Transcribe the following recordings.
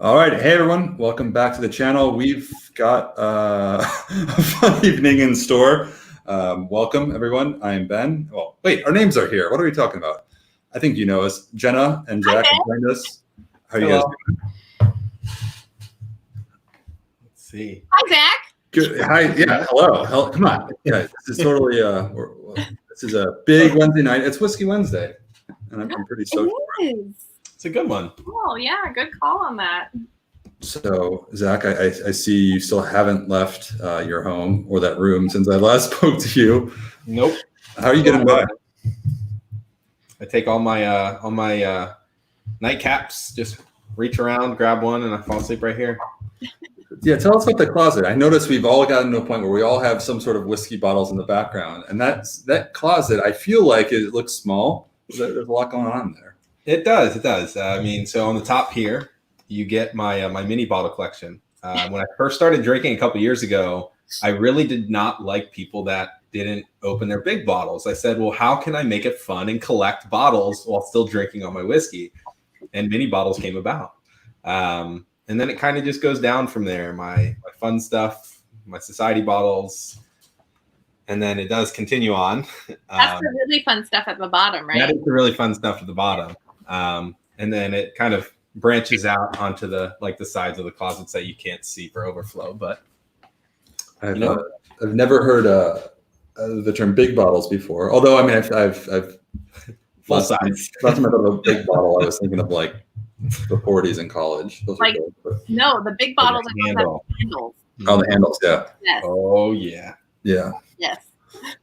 All right, hey everyone, welcome back to the channel. We've got a fun evening in store. Welcome everyone, I am Ben. Well, wait, our names are here. What are we talking about? I think you know us. Jenna and Jack have joined us. How are you guys doing? Let's see. Hi, Zach. Good. Hi, yeah, hello. Come on. Yeah, this is totally, this is a big Wednesday night. It's Whiskey Wednesday, and I'm pretty stoked. It is. It's a good one. Oh, yeah, good call on that. So, Zach, I see you still haven't left your home or that room since I last spoke to you. Nope. How are you getting by? I take all my nightcaps, just reach around, grab one, and I fall asleep right here. Yeah, tell us about the closet. I noticed we've all gotten to a point where we all have some sort of whiskey bottles in the background, and that closet, I feel like it looks small. There's a lot going on there. It does. It does. I mean, so on the top here, you get my my mini bottle collection. When I first started drinking a couple years ago, I really did not like people that didn't open their big bottles. I said, well, how can I make it fun and collect bottles while still drinking all my whiskey? And mini bottles came about. And then it kind of just goes down from there. My fun stuff, my society bottles, and then it does continue on. That's the really fun stuff at the bottom, right? That is the really fun stuff at the bottom. And then it kind of branches out onto the sides of the closets that you can't see for overflow. But I've never heard the term big bottles before. Although, I mean, I've full size. Last time I thought of a big bottle, I was thinking of like the 40s in college. Those like, no, the big bottles the handle. have handles. Oh, the handles, yeah. Yes. Oh, yeah. Yeah. Yes.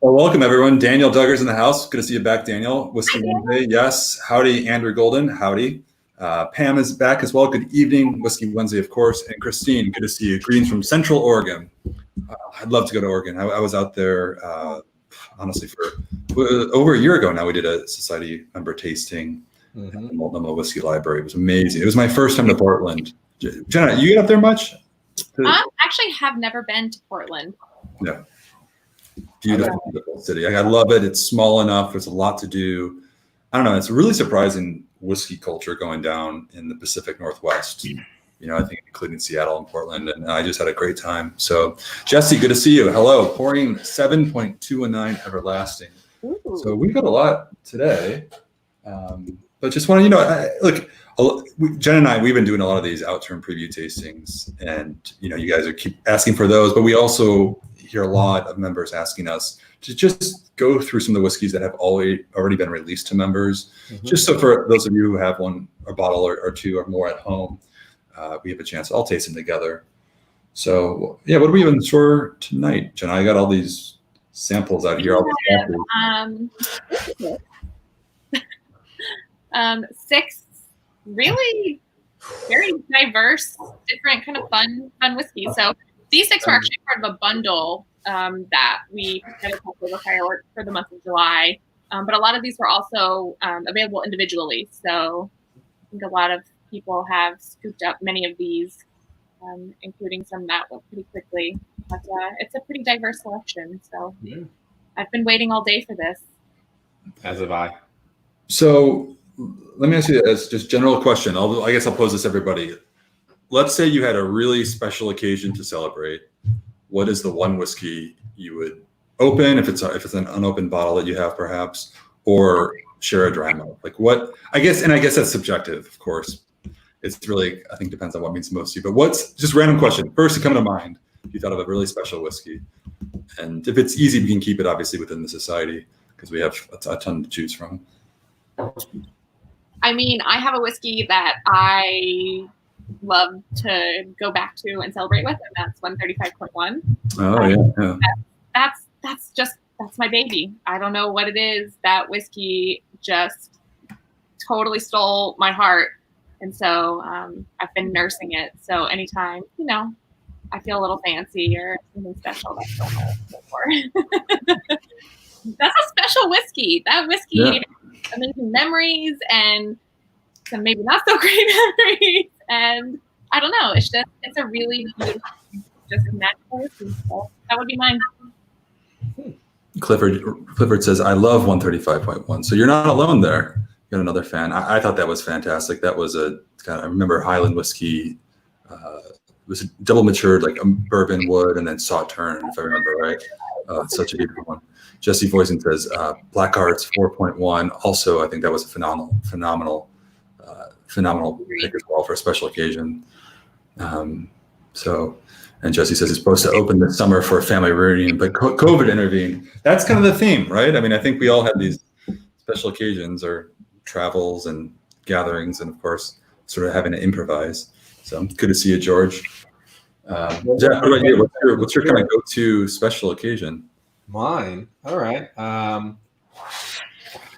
Well, welcome everyone. Daniel Duggar's in the house. Good to see you back, Daniel. Whiskey Wednesday, yes. Howdy, Andrew Golden. Howdy. Pam is back as well. Good evening. Whiskey Wednesday, of course. And Christine, good to see you. Greetings from Central Oregon. I'd love to go to Oregon. I was out there, honestly, for over a year ago now. We did a society member tasting at the Multnomah Whiskey Library. It was amazing. It was my first time to Portland. Jenna, you get up there much? I actually have never been to Portland. Yeah. Beautiful, beautiful city. I love it. It's small enough. There's a lot to do. I don't know. It's a really surprising whiskey culture going down in the Pacific Northwest. You know, I think including Seattle and Portland. And I just had a great time. So, Jesse, good to see you. Hello. Pouring 7.219 Everlasting. Ooh. So we've got a lot today. But just want to, look, Jen and I, we've been doing a lot of these Outturn preview tastings. And, you guys are keep asking for those. But we also hear a lot of members asking us to just go through some of the whiskeys that have already been released to members, just so for those of you who have a bottle or two or more at home, we have a chance. I'll taste them together. So yeah, what do we have in store tonight, Jen? I got all these samples out here. Six really very diverse, different kind of fun whiskeys. So these six were actually part of a bundle that we put together called Flavour Fireworks for the month of July. But a lot of these were also available individually. So I think a lot of people have scooped up many of these, including some that went pretty quickly. But it's a pretty diverse selection. So I've been waiting all day for this. As have I. So let me ask you as just general question. I guess I'll pose this to everybody. Let's say you had a really special occasion to celebrate. What is the one whiskey you would open, if it's an unopened bottle that you have perhaps, or share a dram of? Like what? I guess that's subjective, of course. It's really, I think, depends on what means most to you. But what's just random question? First to come to mind, if you thought of a really special whiskey, and if it's easy, we can keep it obviously within the society because we have a ton to choose from. I mean, I have a whiskey that I love to go back to and celebrate with, and that's 135.1. Oh yeah. That's my baby. I don't know what it is. That whiskey just totally stole my heart, and so I've been nursing it. So anytime I feel a little fancy or something special, that's what I'm looking for. That's a special whiskey. That whiskey, amazing memories and some maybe not so great memories. And I don't know. It's a really beautiful, just magical whiskey. So that would be mine. Clifford says, I love 135.1. So you're not alone there. You got another fan. I thought that was fantastic. That was I remember Highland whiskey it was a double matured, like a bourbon wood and then Sauterne, if I remember right. It's such a beautiful one. Jesse Voisin says Black Arts 4.1. Also, I think that was a phenomenal pick as well for a special occasion. And Jesse says he's supposed to open this summer for a family reunion, but COVID intervened. That's kind of the theme, right? I mean, I think we all have these special occasions or travels and gatherings, and of course, sort of having to improvise. So good to see you, George. Jeff, what about you? What's your kind of go-to special occasion? Mine. All right.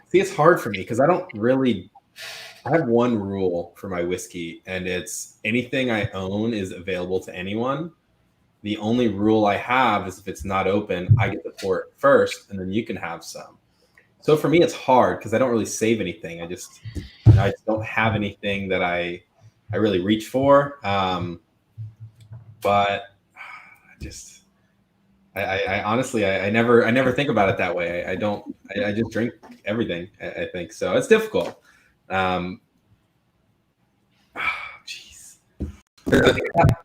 See, it's hard for me because I have one rule for my whiskey, and it's anything I own is available to anyone. The only rule I have is if it's not open, I get to pour it first, and then you can have some. So for me, it's hard because I don't really save anything. I just don't have anything that I really reach for. But I honestly, I never think about it that way. I just drink everything. I think so. It's difficult. Jeez.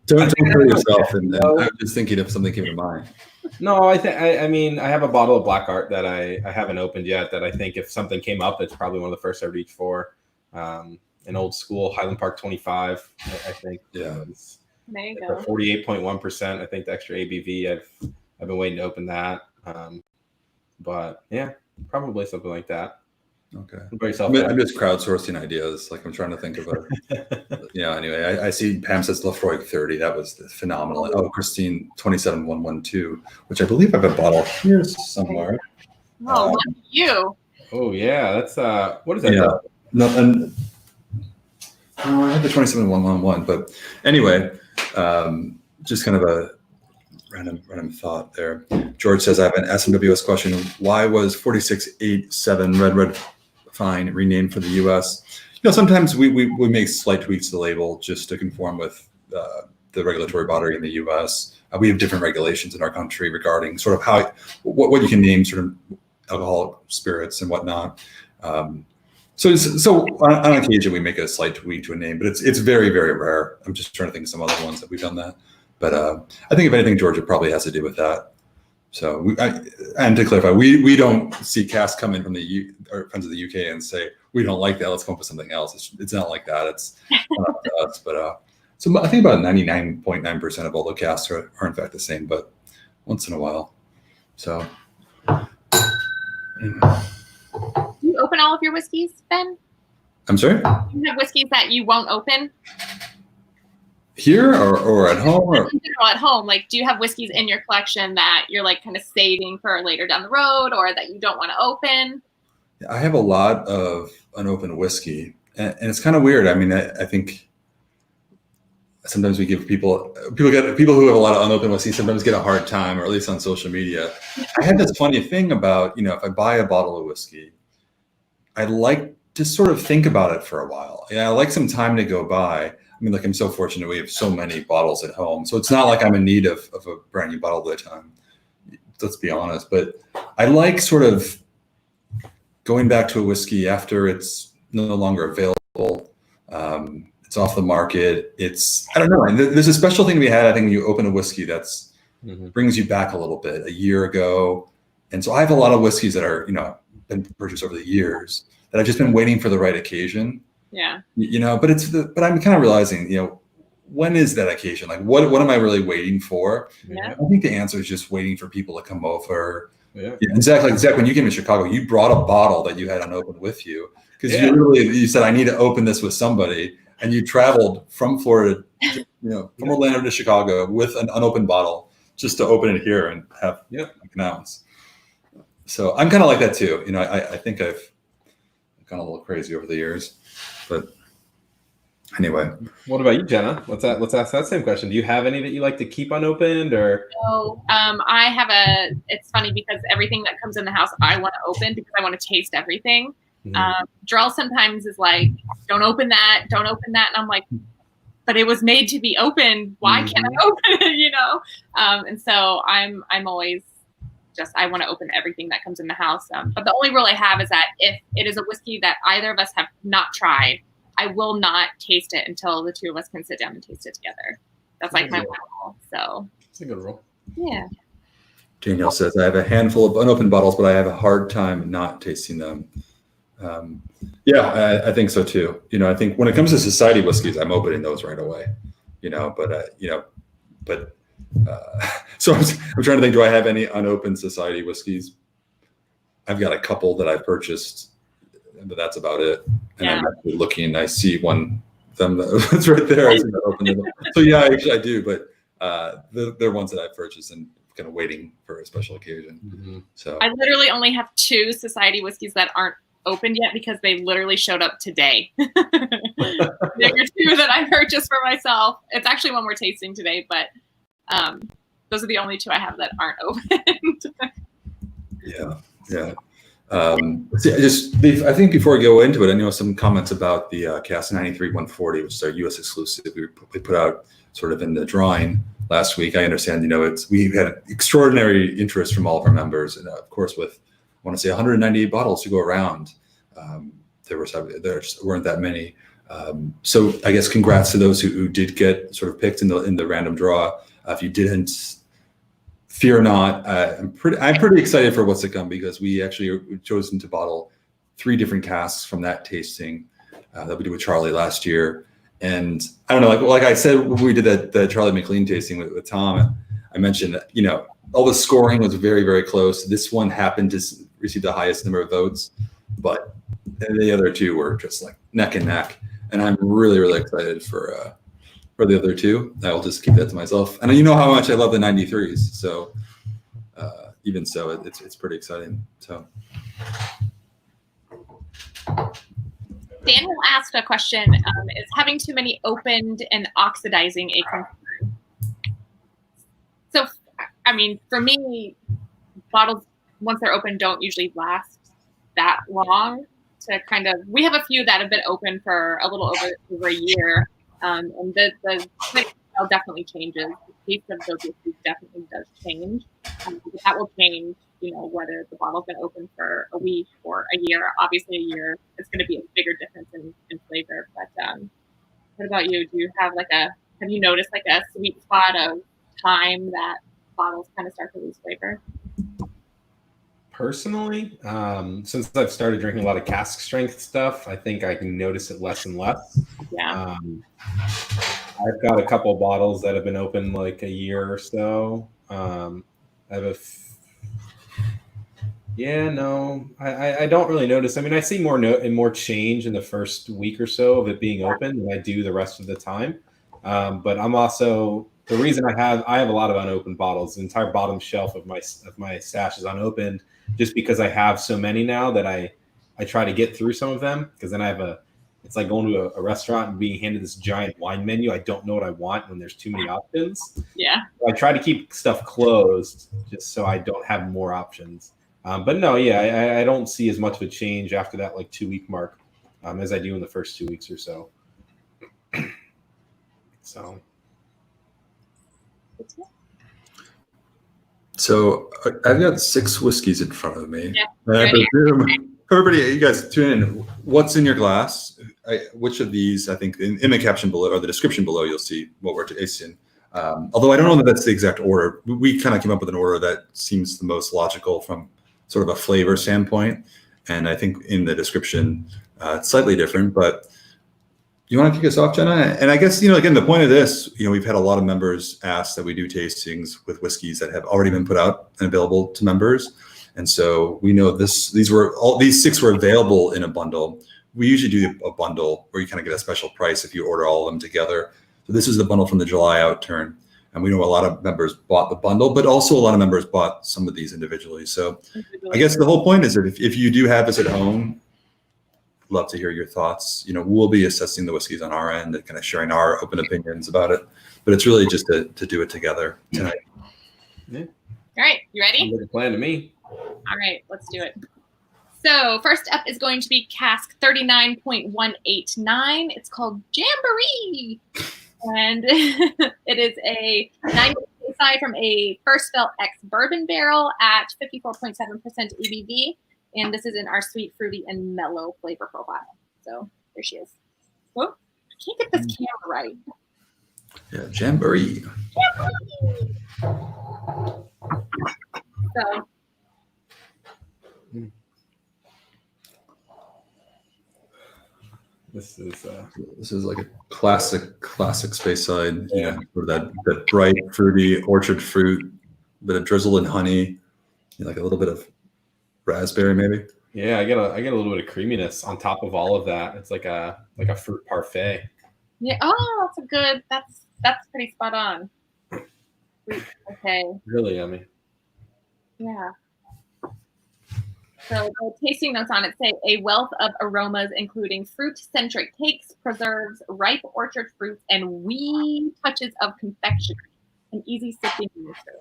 Don't kill yourself. And I was just thinking if something came to mind. No, I mean, I have a bottle of Black Art that I haven't opened yet. That I think if something came up, it's probably one of the first I reach for. An old school Highland Park 25. I think. Yeah. There you go. 48.1%. I think the extra ABV. I've been waiting to open that. But yeah, probably something like that. Okay. What about yourself? I'm just crowdsourcing ideas. Like I'm trying to think of anyway, I see Pam says Lafroig 30. That was phenomenal. And, Christine 27112, which I believe I have a bottle here somewhere. Oh, lucky you. Oh yeah, that's what is that? Yeah. No, and I had the 27111, but anyway, just kind of a random thought there. George says I have an SMWS question. Why was 4687 Red Fine renamed for the US? Sometimes we make slight tweaks to the label just to conform with the regulatory body in the US. We have different regulations in our country regarding sort of what you can name sort of alcoholic spirits and whatnot. So on occasion we make a slight tweak to a name, but it's very, very rare. I'm just trying to think of some other ones that we've done that. But I think if anything, Georgia probably has to do with that. So and to clarify, we don't see Cask come in from our friends of the UK and say, we don't like that, let's come up with something else. It's not like that. It's not up to us. But so I think about 99.9% of all the casks are in fact the same, but once in a while. So. Do you open all of your whiskeys, Ben? I'm sorry? Do you have whiskeys that you won't open? Here or at home? Or? In general, at home. Like, do you have whiskeys in your collection that you're like kind of saving for later down the road or that you don't want to open? I have a lot of unopened whiskey, and it's kind of weird. I mean, I think sometimes we give people who have a lot of unopened whiskey sometimes get a hard time, or at least on social media. I have this funny thing about, if I buy a bottle of whiskey, I like to sort of think about it for a while. Yeah, I like some time to go by. I mean, like I'm so fortunate we have so many bottles at home. So it's not like I'm in need of a brand new bottle at a time. Let's be honest. But I like sort of going back to a whiskey after it's no longer available. It's off the market. I don't know. And there's a special thing to be had, I think, when you open a whiskey that's brings you back a little bit, a year ago. And so I have a lot of whiskeys that are, been purchased over the years that I've just been waiting for the right occasion. Yeah. But I'm kind of realizing, when is that occasion? Like, what am I really waiting for? Yeah. I think the answer is just waiting for people to come over. Yeah. And Zach, when you came to Chicago, you brought a bottle that you had unopened with you because you said, I need to open this with somebody. And you traveled from Florida, from Orlando to Chicago with an unopened bottle just to open it here and have announce. So I'm kind of like that too. I think I've gone a little crazy over the years. But anyway, what about you, Jenna? Let's ask that same question. Do you have any that you like to keep unopened, or? No, I have it's funny because everything that comes in the house, I want to open because I want to taste everything. Drell sometimes is like, don't open that. And I'm like, but it was made to be opened. Why can't I open it? And so I'm always I want to open everything that comes in the house. But the only rule I have is that if it is a whiskey that either of us have not tried, I will not taste it until the two of us can sit down and taste it together. That's like my rule. So it's a good rule. Yeah. Danielle says, I have a handful of unopened bottles, but I have a hard time not tasting them. I think so too. I think when it comes to society whiskeys, I'm opening those right away, so I'm trying to think, do I have any unopened society whiskeys? I've got a couple that I've purchased, but that's about it. And I'm actually looking, I see one of them that's right there. I see that open. So yeah, actually I do, but they're ones that I've purchased and kind of waiting for a special occasion. Mm-hmm. So I literally only have 2 society whiskeys that aren't opened yet because they literally showed up today. There are 2 that I purchased for myself. It's actually one we're tasting today, but those are the only 2 I have that aren't opened. I think before we go into it, I know some comments about the Cask 93 140, which is our U.S. exclusive. We put out sort of in the drawing last week. I understand, we had extraordinary interest from all of our members, and of course, with I want to say 198 bottles to go around, there weren't that many. So I guess congrats to those who did get sort of picked in the random draw. If you didn't, fear not. I'm pretty excited for what's to come, because we actually chosen to bottle 3 different casks from that tasting that we did with Charlie last year. And I don't know, like I said, when we did the Charlie McLean tasting with Tom, I mentioned that, all the scoring was very, very close. This one happened to receive the highest number of votes, but the other 2 were just like neck and neck. And I'm really, really excited for the other 2. I will just keep that to myself. And you know how much I love the 93s. So even so, it's pretty exciting. So Daniel asked a question, is having too many opened and oxidizing a concern? So, I mean, for me, bottles, once they're open, don't usually last that long. We have a few that have been open for a little over a year. And the smell definitely changes. The taste of those whiskeys definitely does change. But that will change, whether the bottle's been open for a week or a year. Obviously, a year is going to be a bigger difference in flavor. But what about you? Do you have have you noticed like a sweet spot of time that bottles kind of start to lose flavor? Personally, since I've started drinking a lot of cask strength stuff, I think I can notice it less and less. Yeah. I've got a couple of bottles that have been open like a year or so. I have I don't really notice. I mean, I see more change in the first week or so of it being open than I do the rest of the time. But I'm also, the reason I have a lot of unopened bottles. The entire bottom shelf of my stash is unopened, just because I have so many now that I try to get through some of them, because then it's like going to a restaurant and being handed this giant wine menu. I don't know what I want when there's too many options. Yeah. So I try to keep stuff closed just so I don't have more options. But no, I don't see as much of a change after that 2-week mark as I do in the first 2 weeks or so. So I've got 6 whiskeys in front of me. Yeah. I presume everybody, you guys tune in. What's in your glass? Which of these? I think in the caption below or the description below, you'll see what we're tasting. Although I don't know that that's the exact order. We kind of came up with an order that seems the most logical from sort of a flavor standpoint. And I think in the description, it's slightly different. But you want to kick us off, Jenna? And I guess, again, the point of this, we've had a lot of members ask that we do tastings with whiskeys that have already been put out and available to members. And so we know these 6 were available in a bundle. We usually do a bundle where you kind of get a special price if you order all of them together. So this is the bundle from the July Outturn. And we know a lot of members bought the bundle, but also a lot of members bought some of these individually. So I guess the whole point is that if you do have this at home, love to hear your thoughts. We'll be assessing the whiskeys on our end and kind of sharing our open opinions about it. But it's really just to do it together tonight. Yeah. All right, you ready? Sounds like a plan to me. All right, let's do it. So first up is going to be Cask 39.189. It's called Jamboree. And it is a 9 side from a First Fill X bourbon barrel at 54.7% ABV. And this is in our sweet, fruity, and mellow flavor profile. So there she is. Oh, I can't get this camera right. Yeah, Jamboree. So This is like a classic Speyside. Yeah, for that bright, fruity orchard fruit, bit of drizzle and honey, like a little bit of raspberry maybe. Yeah, I get a little bit of creaminess on top of all of that. It's like a fruit parfait. yeah. Oh, that's pretty spot on. Okay. Really yummy. Yeah. So the tasting notes on it say a wealth of aromas, including fruit-centric cakes, preserves, ripe orchard fruits, and wee touches of confectionery. An easy sipping mixer.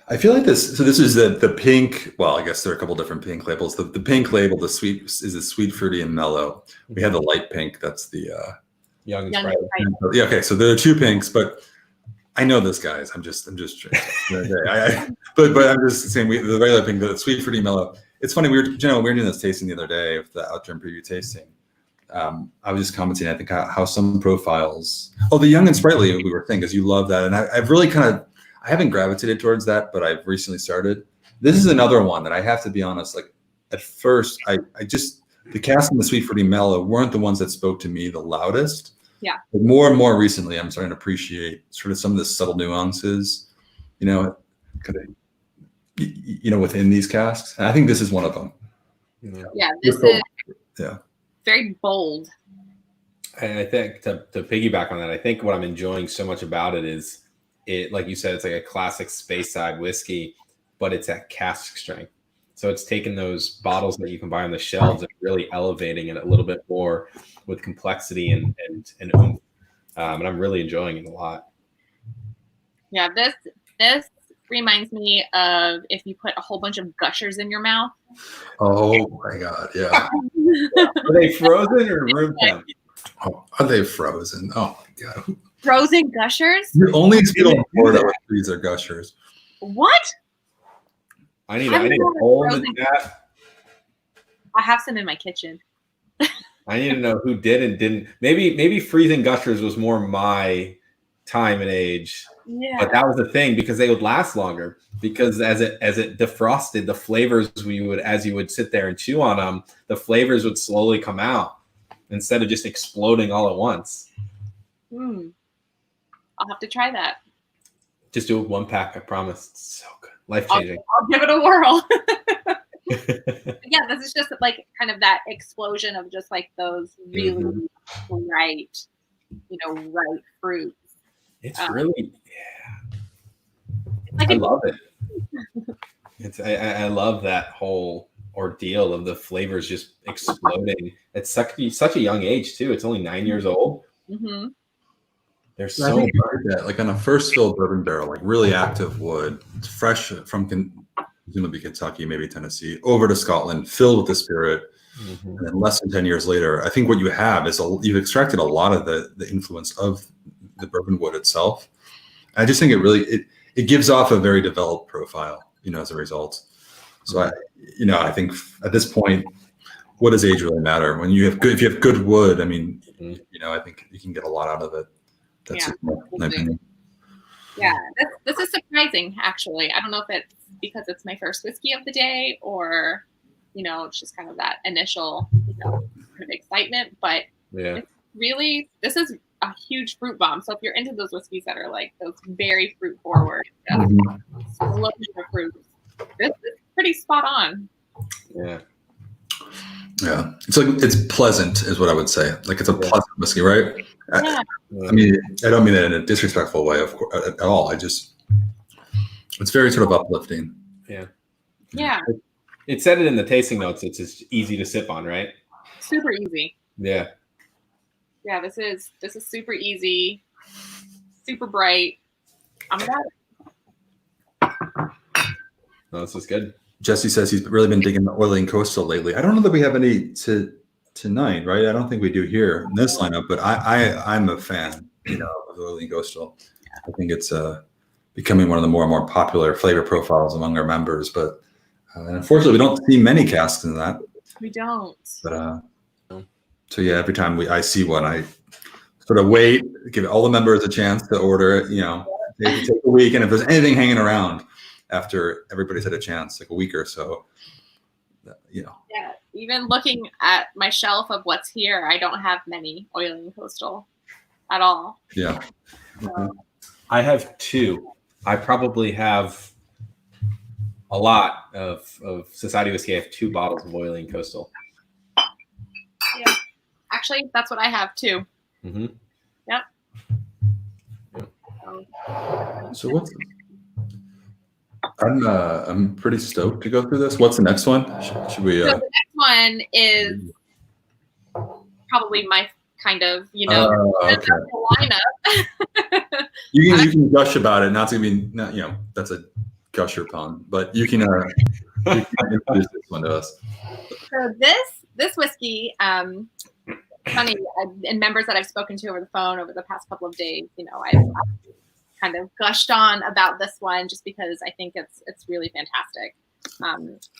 I feel like this. So this is the pink. Well, I guess there are a couple different pink labels. The pink label, the sweet is a sweet, fruity, and mellow. We have the light pink. That's the young and Young Sprite. and yeah. Okay, so there are two pinks, but I know this, guys. I'm just. But I'm just saying the regular pink, the sweet, fruity, mellow. It's funny. We were doing this tasting the other day of the Outturn preview tasting. I was just commenting. I think how some profiles. Oh, the young and sprightly. We were thinking because you love that, and I've really kind of. I haven't gravitated towards that, but I've recently started. This is another one that I have to be honest. Like at first, I just the Cask and the sweet fruity mellow weren't the ones that spoke to me the loudest. Yeah. But more and more recently, I'm starting to appreciate sort of some of the subtle nuances, kind of, within these casks. And I think this is one of them. Yeah, this is yeah very bold. And I think to piggyback on that, I think what I'm enjoying so much about it is it, like you said, it's like a classic Speyside whiskey, but it's at cask strength. So it's taking those bottles that you can buy on the shelves and really elevating it a little bit more with complexity and oomph. And I'm really enjoying it a lot. Yeah, this reminds me of if you put a whole bunch of gushers in your mouth. Oh my God, yeah. Are they frozen or room temp? Oh, are they frozen? Oh my God. Frozen gushers? The only skill in Florida with these are gushers. What? I need a hole in the chat. I have some in my kitchen. I need to know who did and didn't. Maybe freezing gushers was more my time and age. Yeah. But that was the thing because they would last longer. Because as it defrosted, the flavors as you would sit there and chew on them, the flavors would slowly come out instead of just exploding all at once. I'll have to try that. Just do it 1 pack, I promise. It's so good. Life changing. I'll give it a whirl. Yeah, this is just like kind of that explosion of just like those really ripe fruits. It's really, Like I love it. I love that whole ordeal of the flavors just exploding. It's such a young age too. It's only 9 years old. Mm-hmm. There's I so think much. that, like on a first filled bourbon barrel, like really active wood, it's fresh from presumably Kentucky, maybe Tennessee, over to Scotland, filled with the spirit. And then less than 10 years later, I think what you have is you've extracted a lot of the influence of the bourbon wood itself. I just think it gives off a very developed profile, as a result. So I think at this point, what does age really matter? When if you have good wood, I mean, I think you can get a lot out of it. That's my opinion. Yeah, this is surprising, actually. I don't know if it's because it's my first whiskey of the day or, it's just kind of that initial, kind of excitement. But it's really, this is a huge fruit bomb. So if you're into those whiskeys that are like those very fruit forward, explosion of fruits, this is pretty spot on. Yeah. Yeah, it's pleasant, is what I would say. Like it's a pleasant whiskey, right? Yeah. I mean, I don't mean that in a disrespectful way, of course, at all. It's very sort of uplifting. Yeah. Yeah. It said it in the tasting notes. It's just easy to sip on, right? Super easy. Yeah. Yeah, this is super easy, super bright. I'm about it. No, this is good. Jesse says he's really been digging the oily and coastal lately. I don't know that we have any tonight, right? I don't think we do here in this lineup, but I'm a fan, of oily and coastal. I think it's becoming one of the more and more popular flavor profiles among our members. But and unfortunately, we don't see many casks in that. We don't. But So yeah, every time I see one, I sort of wait, give all the members a chance to order it. You know, take a week, and if there's anything hanging around after everybody's had a chance, like a week or so, you know. Yeah, even looking at my shelf of what's here, I don't have many oiling coastal at all. Yeah. I have 2. I probably have a lot of Society whiskey. I have 2 bottles of oiling coastal. Yeah, actually, that's what I have too. Mm-hmm. Yep. So what's? I'm pretty stoked to go through this. What's the next one? Should we? So the next one is probably my kind of, Okay. lineup. You can gush about it. Not to be, that's a gusher pun, but you can introduce this one to us. So this whiskey, funny, and members that I've spoken to over the phone over the past couple of days, I've kind of gushed on about this one just because I think it's really fantastic.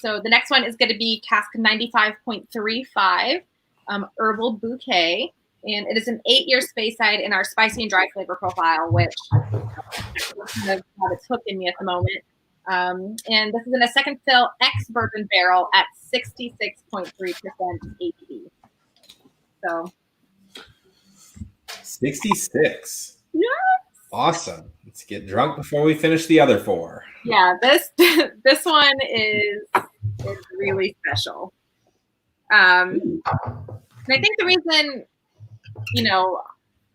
So the next one is going to be Cask 95.35 Herbal Bouquet. And it is an 8-year Speyside in our spicy and dry flavor profile, which kind of have its hook in me at the moment. And this is in a second fill ex-bourbon barrel at 66.3% ABV. So 66. Yeah. Awesome. Let's get drunk before we finish the other 4. Yeah, this one is really special. And I think the reason,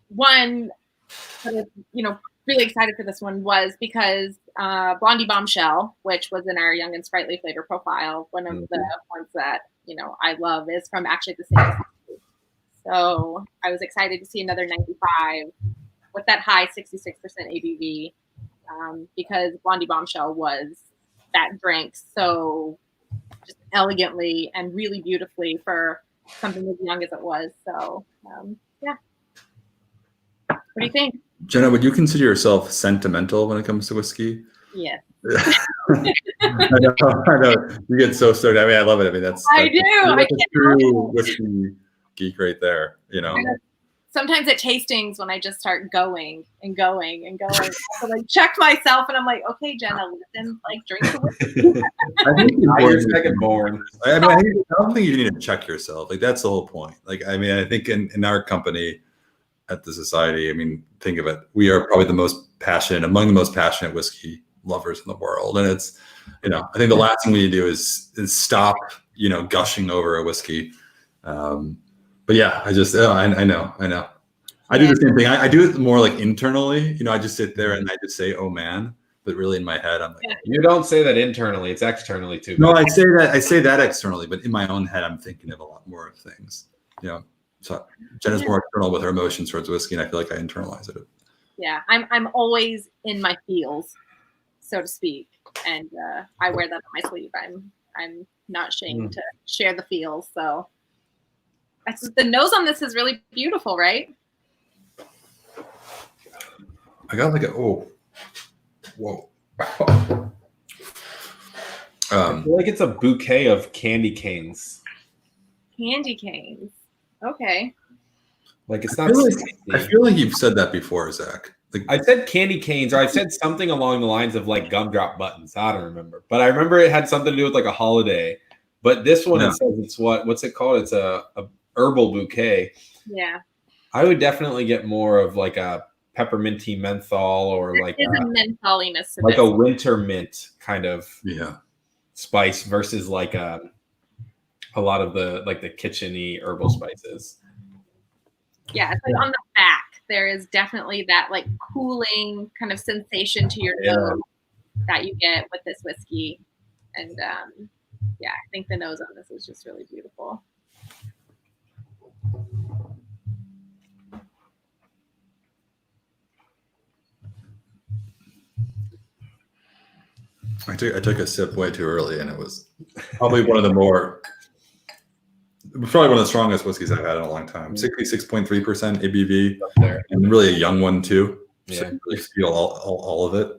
one, really excited for this one was because Blondie Bombshell, which was in our Young and Sprightly flavor profile, one of the ones that, I love is from actually the same country. So I was excited to see another 95 with that high 66% ABV because Blondie Bombshell was that drink so just elegantly and really beautifully for something as young as it was. So, yeah. What do you think? Jenna, would you consider yourself sentimental when it comes to whiskey? Yes. I know. You get so started. I mean, I love it. I mean, that's I do. That's a true whiskey geek right there. Sometimes at tastings when I just start going and going and going, I have to check myself and I'm like, okay, Jenna, listen, drink the whiskey. I think you're second born. I don't think you need to check yourself. That's the whole point. I think in our company at the society, think of it. We are probably among the most passionate whiskey lovers in the world. And it's, I think the last thing we need to do is stop, gushing over a whiskey. But yeah, I know. I do the same thing. I do it more internally. I just sit there and I just say, "Oh man," but really in my head, I'm like, you don't say that internally. It's externally too. No, I say that externally, but in my own head, I'm thinking of a lot more of things. So Jenna's more external with her emotions towards whiskey, and I feel like I internalize it. Yeah, I'm always in my feels, so to speak, and I wear that on my sleeve. I'm not ashamed to share the feels. So the nose on this is really beautiful, right? I got whoa. I feel like it's a bouquet of candy canes. Candy canes. Okay. It's not. I feel like you've said that before, Zach. I said candy canes, or I've said something along the lines of gumdrop buttons. I don't remember, but I remember it had something to do with a holiday. But this one, It says it's what's it called? It's a herbal bouquet. Yeah. I would definitely get more of a pepperminty menthol or a mentholiness to a winter mint kind of spice versus a lot of the the kitchen-y herbal spices. Yeah, it's on the back there is definitely that cooling kind of sensation to your nose that you get with this whiskey. And I think the nose on this is just really beautiful. I took a sip way too early, and it was probably one of the strongest whiskeys I've had in a long time. 66.3% ABV, and really a young one too. So you really feel all of it.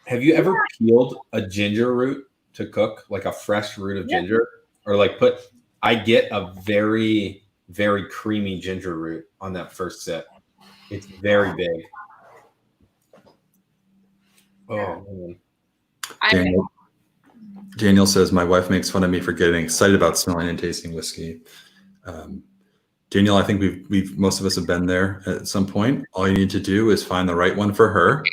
Have you ever peeled a ginger root to cook, a fresh root of ginger, or I get a very very creamy ginger root on that first sip. It's very big. Oh, man. Daniel says, my wife makes fun of me for getting excited about smelling and tasting whiskey. Daniel, I think we've most of us have been there at some point. All you need to do is find the right one for her,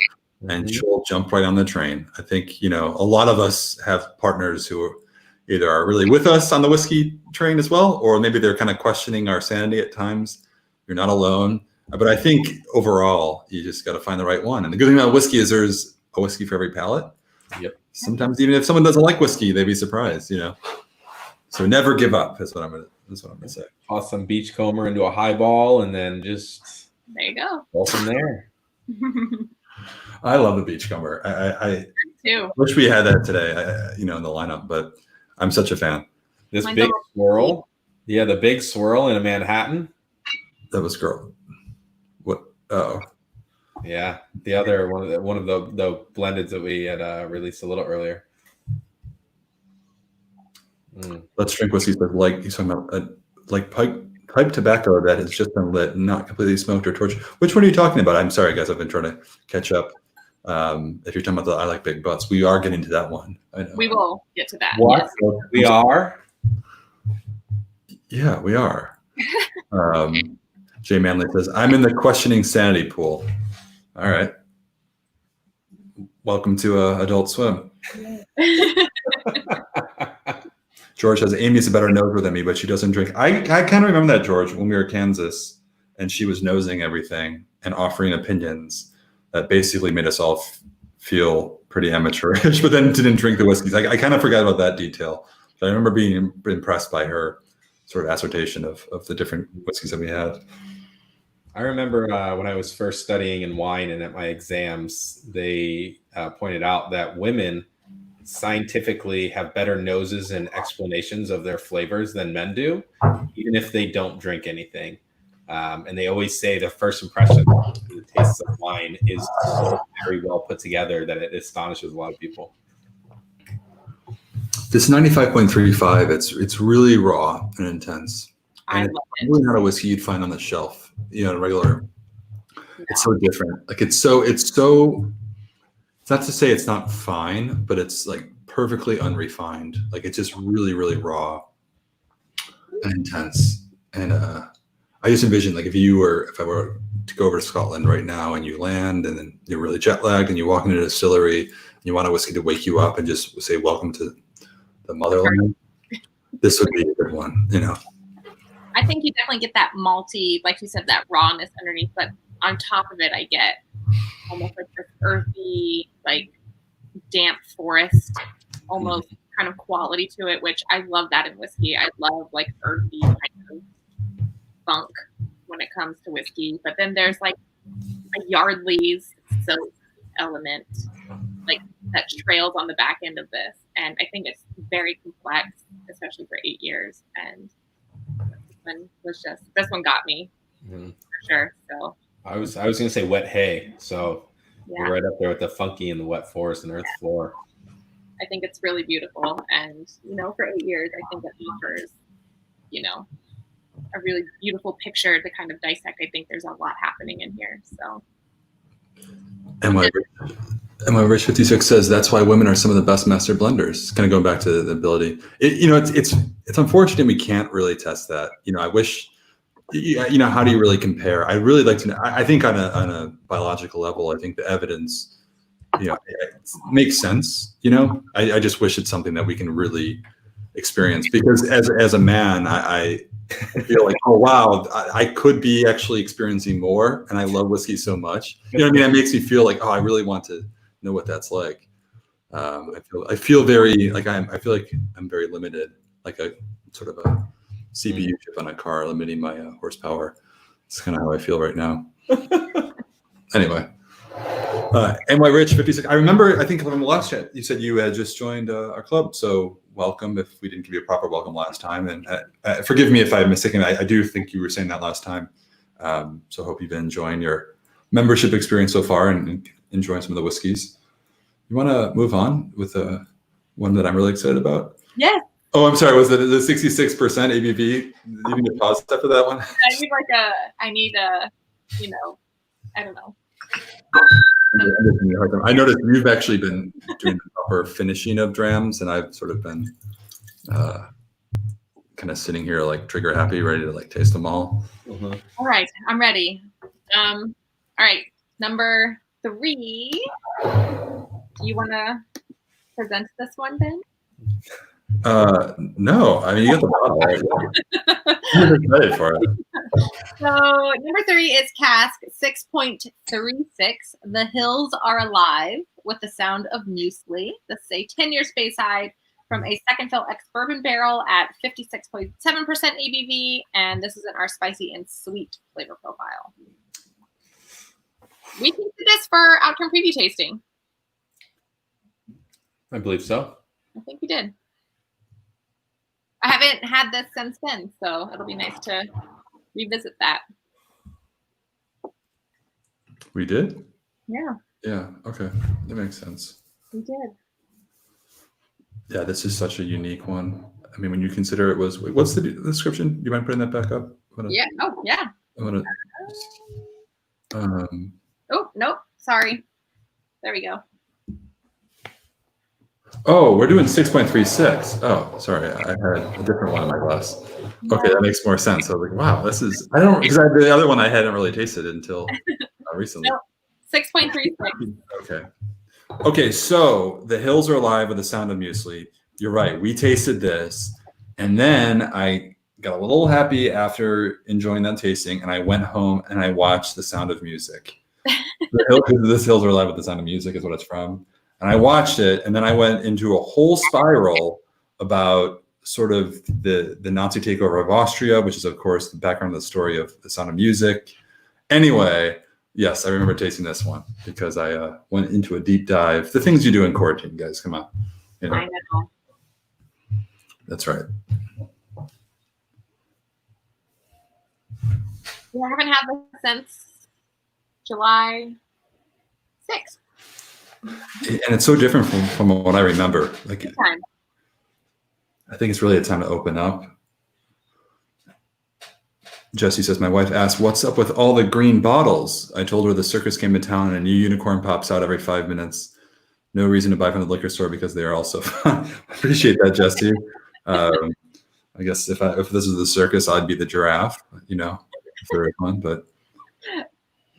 and she'll jump right on the train. I think, a lot of us have partners who either are really with us on the whiskey train as well, or maybe they're kind of questioning our sanity at times. You're not alone. But I think overall, you just got to find the right one. And the good thing about whiskey is there's a whiskey for every palate. Yep. Sometimes even if someone doesn't like whiskey, they'd be surprised, So never give up. That's what I'm gonna say. Toss some beachcomber into a highball, and then just there you go. Go from there. I love the beachcomber. I too. Wish we had that today, in the lineup, but I'm such a fan. This big swirl, the big swirl in a Manhattan. That was girl. What? Oh. Yeah, the other one of the blendeds that we had released a little earlier. Let's drink whiskey like you're talking about, like pipe tobacco that has just been lit, not completely smoked or torched. Which one are you talking about? I'm sorry, guys. I've been trying to catch up. If you're talking about the I like big butts, we are getting to that one. I know. We will get to that. What? Yes. We are? Yeah, we are. Jay Manley says, I'm in the questioning sanity pool. All right. Welcome to Adult Swim. George says, Amy's a better noser than me, but she doesn't drink. I kind of remember that, George, when we were in Kansas and she was nosing everything and offering opinions that basically made us all feel pretty amateurish, but then didn't drink the whiskeys. I kind of forgot about that detail. But I remember being impressed by her sort of assertion of the different whiskeys that we had. I remember when I was first studying in wine and at my exams, they pointed out that women scientifically have better noses and explanations of their flavors than men do, even if they don't drink anything. And they always say the first impression of the taste of wine is so very well put together that it astonishes a lot of people. This 95.35, it's really raw and intense. And it's really not a whiskey you'd find on the shelf, regular. Yeah. It's so different. Like it's not to say it's not fine, but it's like perfectly unrefined. Like it's just really, really raw and intense. And I just envision like if I were to go over to Scotland right now and you land and then you're really jet lagged and you walk into a distillery and you want a whiskey to wake you up and just say, welcome to the motherland. This would be a good one, I think you definitely get that malty, like you said, that rawness underneath, but on top of it, I get almost like this earthy, like damp forest, almost kind of quality to it, which I love that in whiskey. I love like earthy kind of funk when it comes to whiskey. But then there's like a Yardley's soap element, like that trails on the back end of this. And I think it's very complex, especially for 8 years. And this one got me for sure. So I was gonna say wet hay. So yeah. We're right up there with the funky and the wet forest and earth floor. I think it's really beautiful, and for 8 years, I think it offers, a really beautiful picture to kind of dissect. I think there's a lot happening in here. So. MY Rich 56 says that's why women are some of the best master blenders. Kind of going back to the ability. It's unfortunate we can't really test that. I wish. How do you really compare? I really like to know. I think on a biological level, I think the evidence, it makes sense. I just wish it's something that we can really experience, because as a man, I feel like, oh wow, I could be actually experiencing more, and I love whiskey so much. It makes me feel like, oh, I really want to know what that's like. I feel very like I feel like I'm very limited, like a sort of a CPU chip on a car limiting my horsepower. It's kind of how I feel right now. Anyway, NY Rich 56. I remember, I think from the last chat, you said you had just joined our club. So welcome, if we didn't give you a proper welcome last time. And forgive me if I'm mistaken. I do think you were saying that last time. So hope you've been enjoying your membership experience so far and enjoying some of the whiskeys. You want to move on with one that I'm really excited about? Yes. Oh, I'm sorry. Was it the 66% ABV? You need to pause after that one? I need a, I don't know. I noticed you've actually been doing the proper finishing of drams, and I've sort of been kind of sitting here like trigger happy, ready to like taste them all. Mm-hmm. All right, I'm ready. All right, number 3. Do you want to present this one, Ben? No, I mean, you got the bottle, right? I'm excited for it. So number 3 is Cask 6.36. The Hills Are Alive with the Sound of Muesli. This is a 10-year Speyside from a second fill ex-bourbon barrel at 56.7% ABV, and this is in our spicy and sweet flavor profile. We tasted this for Outturn preview tasting. I believe so. I think we did. I haven't had this since then, so it'll be nice to revisit that. We did? Yeah. Yeah, okay. That makes sense. We did. Yeah, this is such a unique one. I mean, when you consider it was, what's the description? Do you mind putting that back up? Yeah. Oh, yeah. Oh, nope. Sorry. There we go. Oh, we're doing 6.36. Oh, sorry. I had a different one in my glass. Okay, that makes more sense. I was like, wow, this is, because the other one I hadn't really tasted until recently. Nope. 6.36. Okay. Okay, so the Hills Are Alive with the Sound of Muesli. You're right. We tasted this, and then I got a little happy after enjoying that tasting, and I went home and I watched The Sound of Music. This Hills Are Alive with the Sound of Music is what it's from. And I watched it, and then I went into a whole spiral about sort of the Nazi takeover of Austria, which is, of course, the background of the story of The Sound of Music. Anyway, yes, I remember tasting this one because I went into a deep dive. The things you do in quarantine, guys, come on. You know. I know. That's right. Yeah, I haven't had this since July 6th. And it's so different from what I remember. Like, I think it's really a time to open up. Jesse says, my wife asked, what's up with all the green bottles? I told her the circus came to town and a new unicorn pops out every 5 minutes. No reason to buy from the liquor store because they are also fun. I appreciate that, Jesse. I guess if this is the circus, I'd be the giraffe, for everyone. But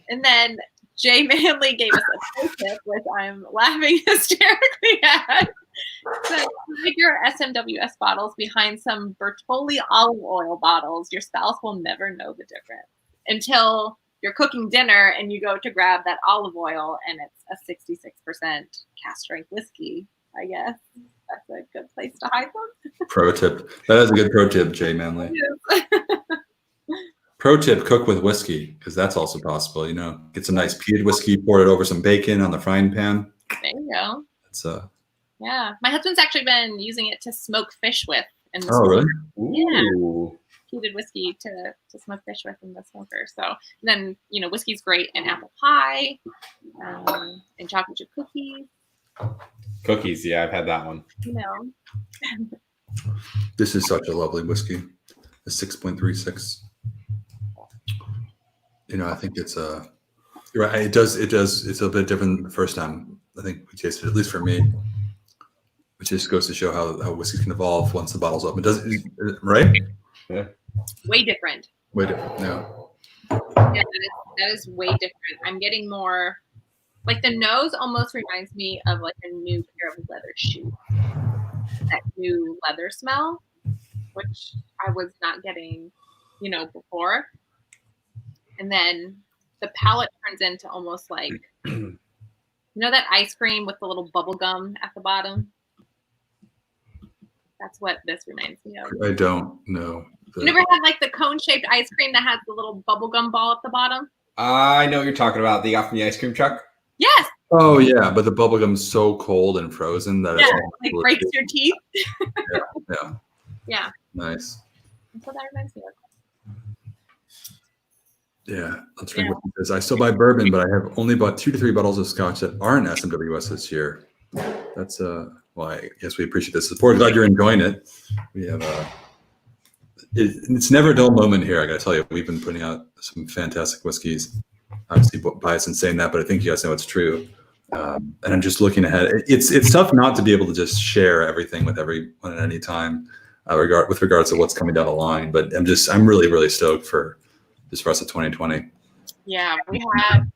and then Jay Manley gave us a pro tip, which I'm laughing hysterically at. So hide your SMWS bottles behind some Bertolli olive oil bottles. Your spouse will never know the difference until you're cooking dinner and you go to grab that olive oil and it's a 66% cask strength whiskey. I guess that's a good place to hide them. Pro tip. That is a good pro tip, Jay Manley. Yes. Pro tip, cook with whiskey, because that's also possible. Get some nice peated whiskey, pour it over some bacon on the frying pan. There you go. It's yeah. My husband's actually been using it to smoke fish with in the really? Ooh. Yeah. Peated whiskey to smoke fish with in the smoker. So then, whiskey's great in apple pie, and chocolate chip cookies. Cookies, yeah, I've had that one. This is such a lovely whiskey. The 6.36. I think it's you're right. It does. It's a bit different than the first time I think we tasted it, at least for me. Which just goes to show how whiskey can evolve once the bottle's open. Does it, right? Yeah. Way different. Way different. Yeah. Yeah, that is way different. I'm getting more, like the nose almost reminds me of like a new pair of leather shoes. That new leather smell, which I was not getting, before. And then the palate turns into almost like, that ice cream with the little bubble gum at the bottom? That's what this reminds me of. I don't know. You never had like the cone-shaped ice cream that has the little bubble gum ball at the bottom? I know what you're talking about. That you got from the ice cream truck? Yes. Oh, yeah. But the bubble gum's so cold and frozen that it like breaks your teeth. Yeah. Yeah. Nice. That's what that reminds me of. Yeah, let's read what it says. I still buy bourbon, but I have only bought 2 to 3 bottles of scotch that aren't SMWS this year. That's Well, I guess we appreciate the support. Glad you're enjoying it. We have it's never a dull moment here. I got to tell you, we've been putting out some fantastic whiskeys. Obviously, biased in saying that, but I think you guys know it's true. And I'm just looking ahead. It's tough not to be able to just share everything with everyone at any time, with regards to what's coming down the line. But I'm really, really stoked for this rest of 2020. Yeah, we have.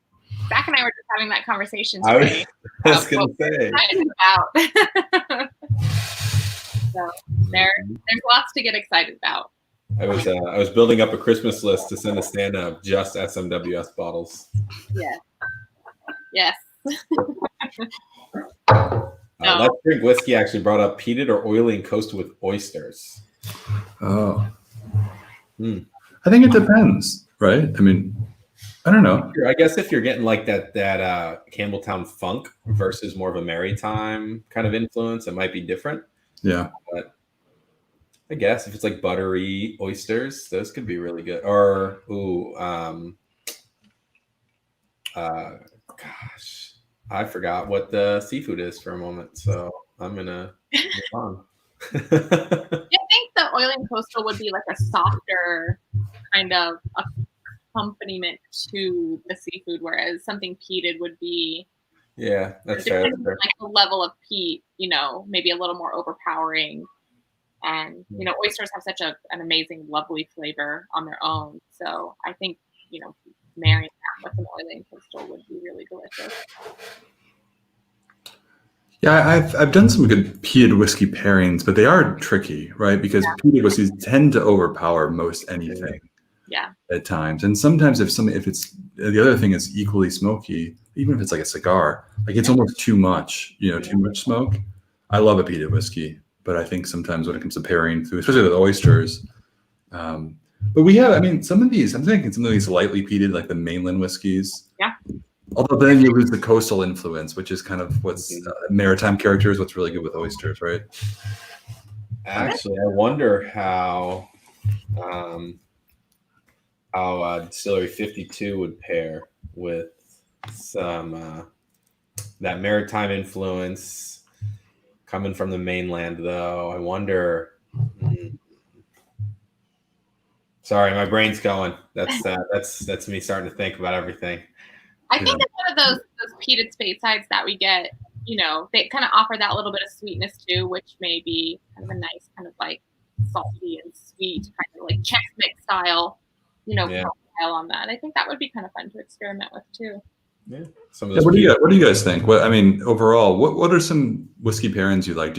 Zach and I were just having that conversation I today. was going to say. Excited about. So there's lots to get excited about. I was building up a Christmas list to send a stand of just SMWS bottles. Yeah. Yes. Let's Drink Whiskey actually brought up peated or oily and coasted with oysters. Oh. I think it depends, right? I mean, I don't know. I guess if you're getting like that Campbelltown funk versus more of a maritime kind of influence, it might be different. Yeah. But I guess if it's like buttery oysters, those could be really good. Or gosh, I forgot what the seafood is for a moment, so I'm gonna move on. I think the oil and coastal would be like a softer kind of accompaniment to the seafood, whereas something peated would be that's fair. Like the level of peat, maybe a little more overpowering. And oysters have such an amazing, lovely flavor on their own. So I think marrying that with an oil and coastal would be really delicious. Yeah, I've done some good peated whiskey pairings, but they are tricky, right? Because peated whiskeys tend to overpower most anything. Yeah. At times, and sometimes if it's the other thing is equally smoky, even if it's like a cigar, like it's almost too much, too much smoke. I love a peated whiskey, but I think sometimes when it comes to pairing food, especially with oysters, but we have, some of these, I'm thinking some of these lightly peated, like the mainland whiskeys. Yeah. Although then you lose the coastal influence, which is kind of what's maritime character is what's really good with oysters, right? Actually, I wonder how Distillery 52 would pair with some that maritime influence coming from the mainland, though. I wonder. Sorry, my brain's going. That's me starting to think about everything. I think it's one of those peated spade sides that we get. They kind of offer that little bit of sweetness too, which may be kind of a nice kind of like salty and sweet kind of like Chex Mix style. Style on that. I think that would be kind of fun to experiment with too. Yeah. What do you guys think? Overall, what are some whiskey pairings you like?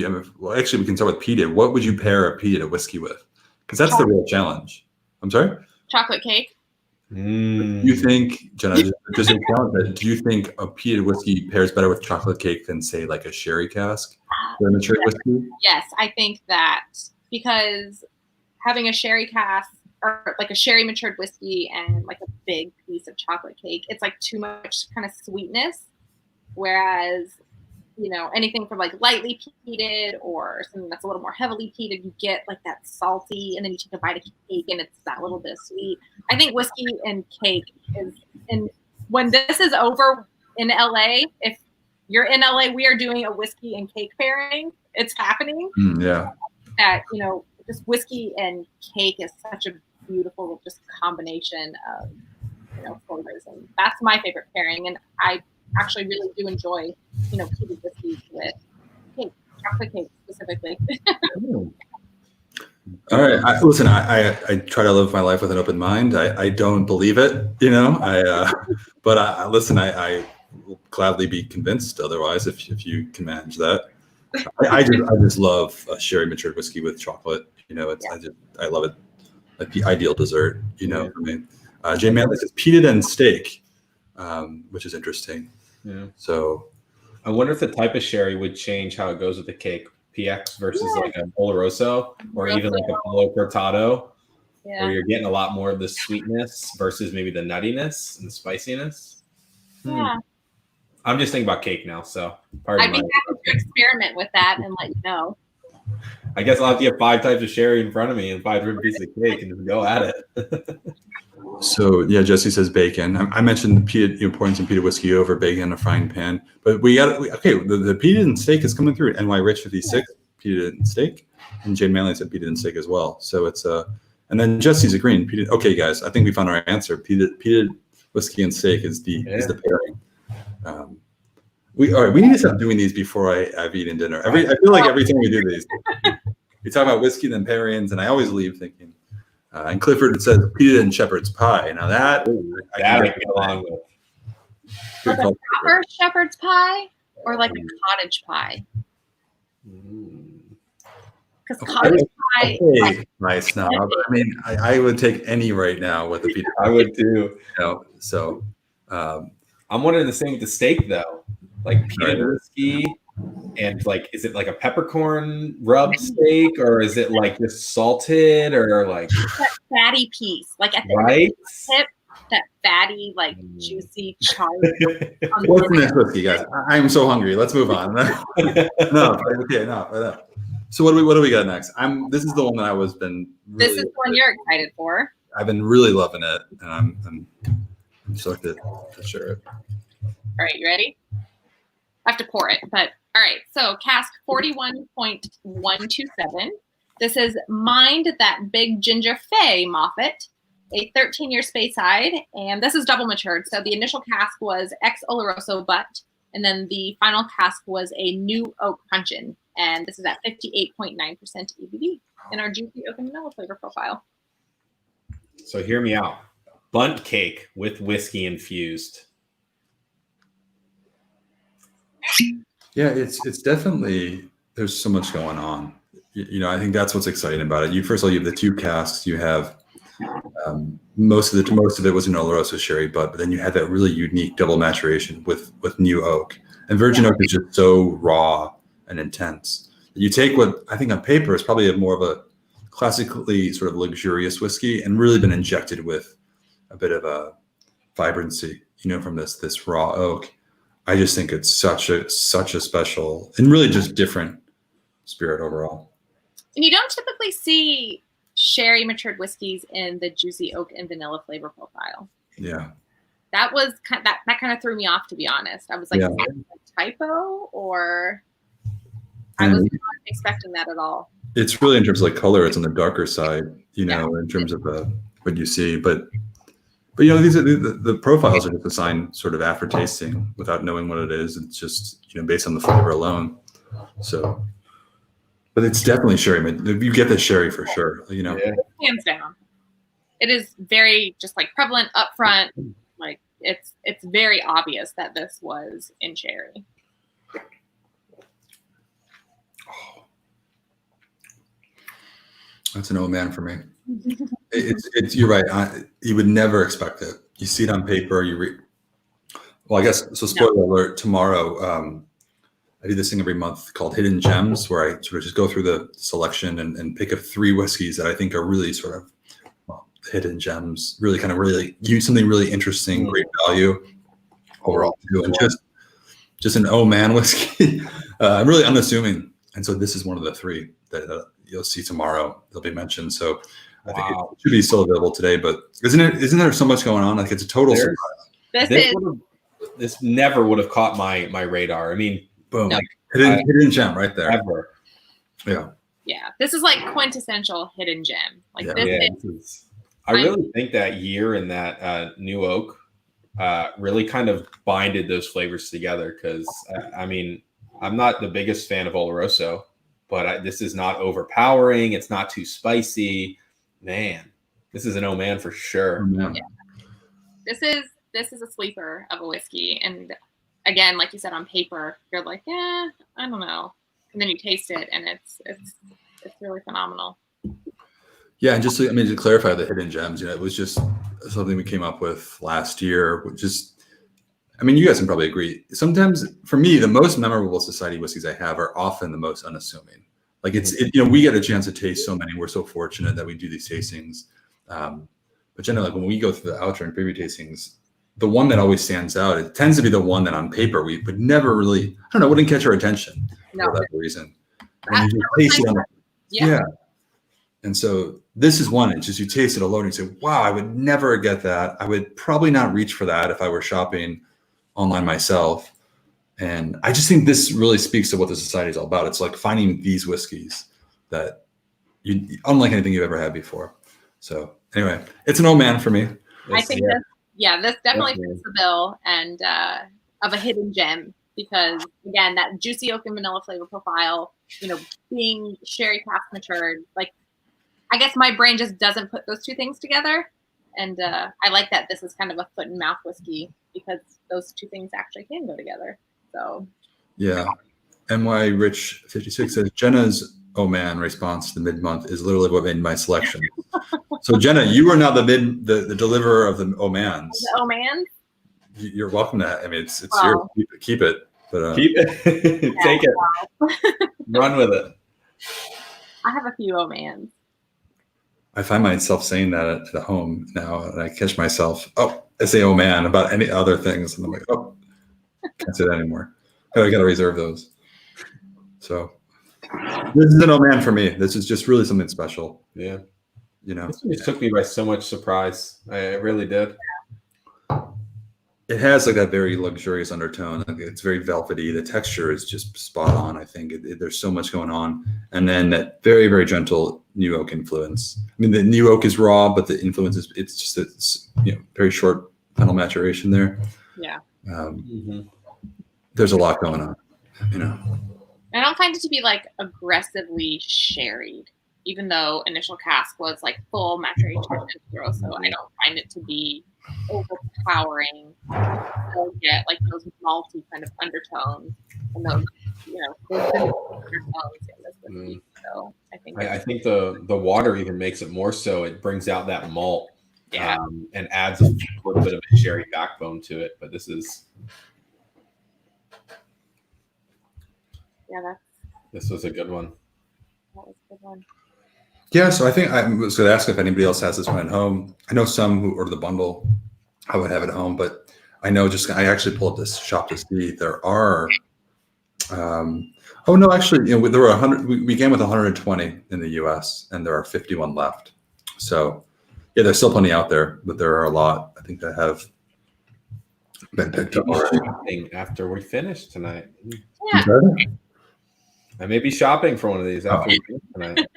Actually, we can start with peated. What would you pair a peated whiskey with? Because that's the real challenge. I'm sorry? Chocolate cake. Do you think, Jenna, do you think a peated whiskey pairs better with chocolate cake than, say, like a sherry cask or a matured whiskey? Yes, I think that because having a sherry cask or like a sherry matured whiskey and like a big piece of chocolate cake, it's like too much kind of sweetness. Whereas, anything from like lightly peated or something that's a little more heavily peated, you get like that salty, and then you take a bite of cake and it's that little bit of sweet. I think whiskey and cake and when this is over in LA, if you're in LA, we are doing a whiskey and cake pairing. It's happening. Yeah. That, just whiskey and cake is such a beautiful just combination of flavors, and that's my favorite pairing. And I actually really do enjoy peated whiskeys with cake, chocolate cake specifically. All right, I try to live my life with an open mind. I don't believe it, but I will gladly be convinced otherwise if you can manage that. I just love a sherry matured whiskey with chocolate. I love it. Like the ideal dessert, for me. Jay Manley says peated and steak, which is interesting. Yeah. So, I wonder if the type of sherry would change how it goes with the cake. PX versus like a Oloroso or even like a Palo Cortado, where you're getting a lot more of the sweetness versus maybe the nuttiness and the spiciness. Yeah. I'm just thinking about cake now, so I'd be happy to experiment with that and let you know. I guess I'll have to get 5 types of sherry in front of me and 5 different pieces of cake and just go at it. So yeah, Jesse says bacon. I mentioned the peated, pouring some peated whiskey over bacon in a frying pan. But the peated and steak is coming through. NY Rich 56 peated and steak, and Jay Manley said peated and steak as well. So it's and then Jesse's agreeing. Peated. Okay, guys, I think we found our answer. Peated whiskey and steak is the pairing. We need to stop doing these before I've eaten dinner. I feel like every time we do these, we talk about whiskey then pairings, and I always leave thinking. And Clifford says peated and shepherd's pie. Now that I can get along with. Like a proper shepherd's pie or like a cottage pie? Because cottage pie. Nice. No, I mean, I would take any right now with the peated. I would too. So I'm wondering the same with the steak though, like peated whiskey. And like, is it like a peppercorn rub steak, or is it like just salted, or like that fatty piece, like at the tip, that fatty, like juicy charred. What's the next whiskey, guys? I'm so hungry. Let's move on. No. So what do we got next? This is the one that I was been. Really this is the one you're excited for. I've been really loving it, and I'm stoked to share it. All right, you ready? I have to pour it, but all right. So Cask 41.127. This is Mind That Big Ginger Fay Moffat, a 13-year Speyside, and this is double matured. So the initial cask was ex Oloroso butt, and then the final cask was a new oak puncheon, and this is at 58.9% ABV in our juicy oak and vanilla flavor profile. So hear me out. Bundt cake with whiskey infused. Yeah, it's definitely, there's so much going on. I think that's what's exciting about it. First of all, you have the two casks. You have most of it was in Oloroso sherry, but then you had that really unique double maturation with new oak. And virgin oak is just so raw and intense. You take what I think on paper is probably more of a classically sort of luxurious whiskey, and really been injected with a bit of a vibrancy, from this raw oak. I just think it's such a special and really just different spirit overall. And you don't typically see sherry matured whiskeys in the juicy oak and vanilla flavor profile. Yeah. That was that kind of threw me off, to be honest. I was like, is that a typo, or I was not expecting that at all. It's really, in terms of like color, it's on the darker side, in terms of what you see, but these are the profiles are just assigned sort of after tasting without knowing what it is. It's just, based on the flavor alone. So, but it's definitely sherry. You get the sherry for sure, Hands down. It is very just like prevalent up front. Like it's very obvious that this was in sherry. Oh. That's an old man for me. It's you're right. You would never expect it. You see it on paper. You read. Well, I guess so. Spoiler alert! Tomorrow, I do this thing every month called Hidden Gems, where I sort of just go through the selection and pick up 3 whiskeys that I think are really sort of hidden gems. Really use something really interesting, great value overall too, and just an oh man whiskey. Really unassuming, and so this is one of the 3 that you'll see tomorrow. They'll be mentioned. So. I think it should be still available today, but isn't there so much going on? Like, it's a total surprise. This never would have caught my radar. I mean, boom, like hidden gem right there. Ever. Yeah. Yeah. This is like quintessential hidden gem. Like I really think that year in that new oak really kind of binded those flavors together. Because I'm not the biggest fan of Oloroso, but this is not overpowering. It's not too spicy. Man, this is an oh man for sure. Yeah. This is a sleeper of a whiskey, and again, like you said, on paper, you're like, I don't know, and then you taste it, and it's really phenomenal. Yeah, and just to clarify the hidden gems, it was just something we came up with last year. You guys can probably agree. Sometimes, for me, the most memorable society whiskeys I have are often the most unassuming. Like we get a chance to taste so many. We're so fortunate that we do these tastings. But generally, when we go through the Outturn preview tastings, the one that always stands out, it tends to be the one that on paper we would never really, wouldn't catch our attention for that reason. And you taste it. And so this is one. It's just you taste it alone and you say, wow, I would never get that. I would probably not reach for that if I were shopping online myself. And I just think this really speaks to what the society is all about. It's like finding these whiskeys that unlike anything you've ever had before. So anyway, it's an oh man for me. I think this definitely fits the bill and of a hidden gem because again, that juicy oak and vanilla flavor profile, being sherry cask matured, like I guess my brain just doesn't put those two things together. And I like that this is kind of a foot and mouth whiskey because those two things actually can go together. So yeah. NY Rich 56 says Jenna's oh man response to the mid-month is literally what made my selection. So Jenna, you are now the deliverer of the oh mans. The oh man? You're welcome to. I mean, it's wow. yours. Keep it. But keep it. Take it. Wow. Run with it. I have a few oh mans. I find myself saying that at home now, and I catch myself. Oh, I say oh man about any other things, and I'm like, oh, can't say that anymore. I got to reserve those. So this is an oh man for me. This is just really something special. Yeah. This just took me by so much surprise. I really did. It has like that very luxurious undertone. It's very velvety. The texture is just spot on. I think there's so much going on. And then that very, very gentle new oak influence. I mean, the new oak is raw, but the influence is, it's very short penal maturation there. Yeah. There's a lot going on, I don't find it to be like aggressively sherried, even though initial cask was like full maturation. So I don't find it to be overpowering. You'll get like those malty kind of undertones and those, those undertones in this whiskey. So I think the water even makes it more so. It brings out that malt, and adds a little bit of a sherry backbone to it. But this is, this was a good one. That was a good one. Yeah, so I think I was going to ask if anybody else has this one at home. I know some who order the bundle. I would have it at home, but I know I actually pulled up this shop to see. There are, there were 100. We began with 120 in the U.S. and there are 51 left. So yeah, there's still plenty out there, but there are a lot I think that have been picked up already. After we finish tonight. Yeah. I may be shopping for one of these after we finish tonight.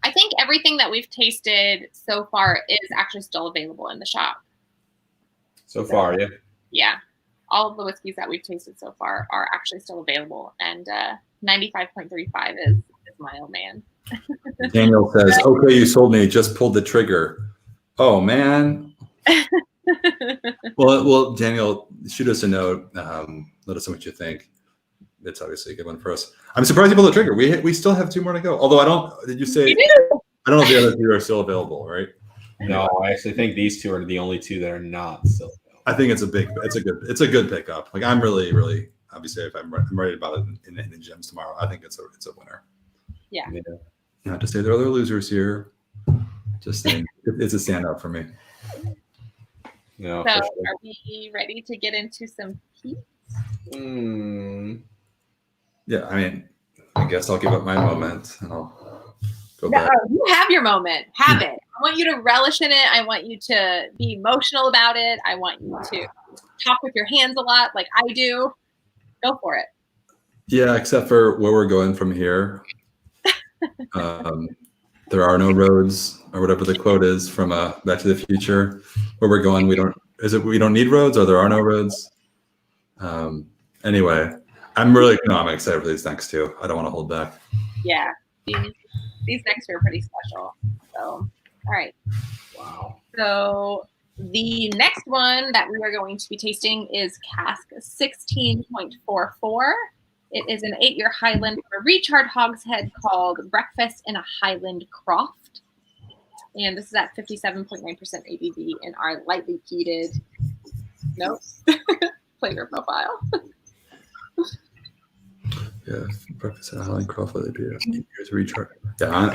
I think everything that we've tasted so far is actually still available in the shop. So far, yeah. Yeah. All of the whiskeys that we've tasted so far are actually still available. And 95.35 is my old man. Daniel says, okay, you sold me. Just pulled the trigger. Oh, man. Well, Daniel, shoot us a note. Let us know what you think. It's obviously a good one for us. I'm surprised you pulled the trigger. We still have 2 more to go. Although did you say, I don't know if the other 2 are still available, right? No, I actually think these 2 are the only 2 that are not still available. I think it's a good pickup. Like I'm really, really, obviously if I'm ready about it in the gems tomorrow, I think it's a winner. Yeah. Not to say there are other losers here. Just saying it's a standout for me. No. So are we ready to get into some peaks? Yeah, I mean, I guess I'll give up my moment and I'll go back. You have your moment. Have it. I want you to relish in it. I want you to be emotional about it. I want you to talk with your hands a lot like I do. Go for it. Yeah, except for where we're going from here. There are no roads, or whatever the quote is from Back to the Future. Where we're going, we don't need roads, or there are no roads. Anyway, I'm excited for these next 2. I don't want to hold back. Yeah, these next 2 are pretty special. So, all right. Wow. So the next one that we are going to be tasting is Cask 16.44. It is an 8-year Highland from a recharred hogshead called Breakfast in a Highland Croft. And this is at 57.9% ABV in our lightly peated flavor profile. Yeah, Breakfast in a Highland Croft. Here's recharred. Yeah,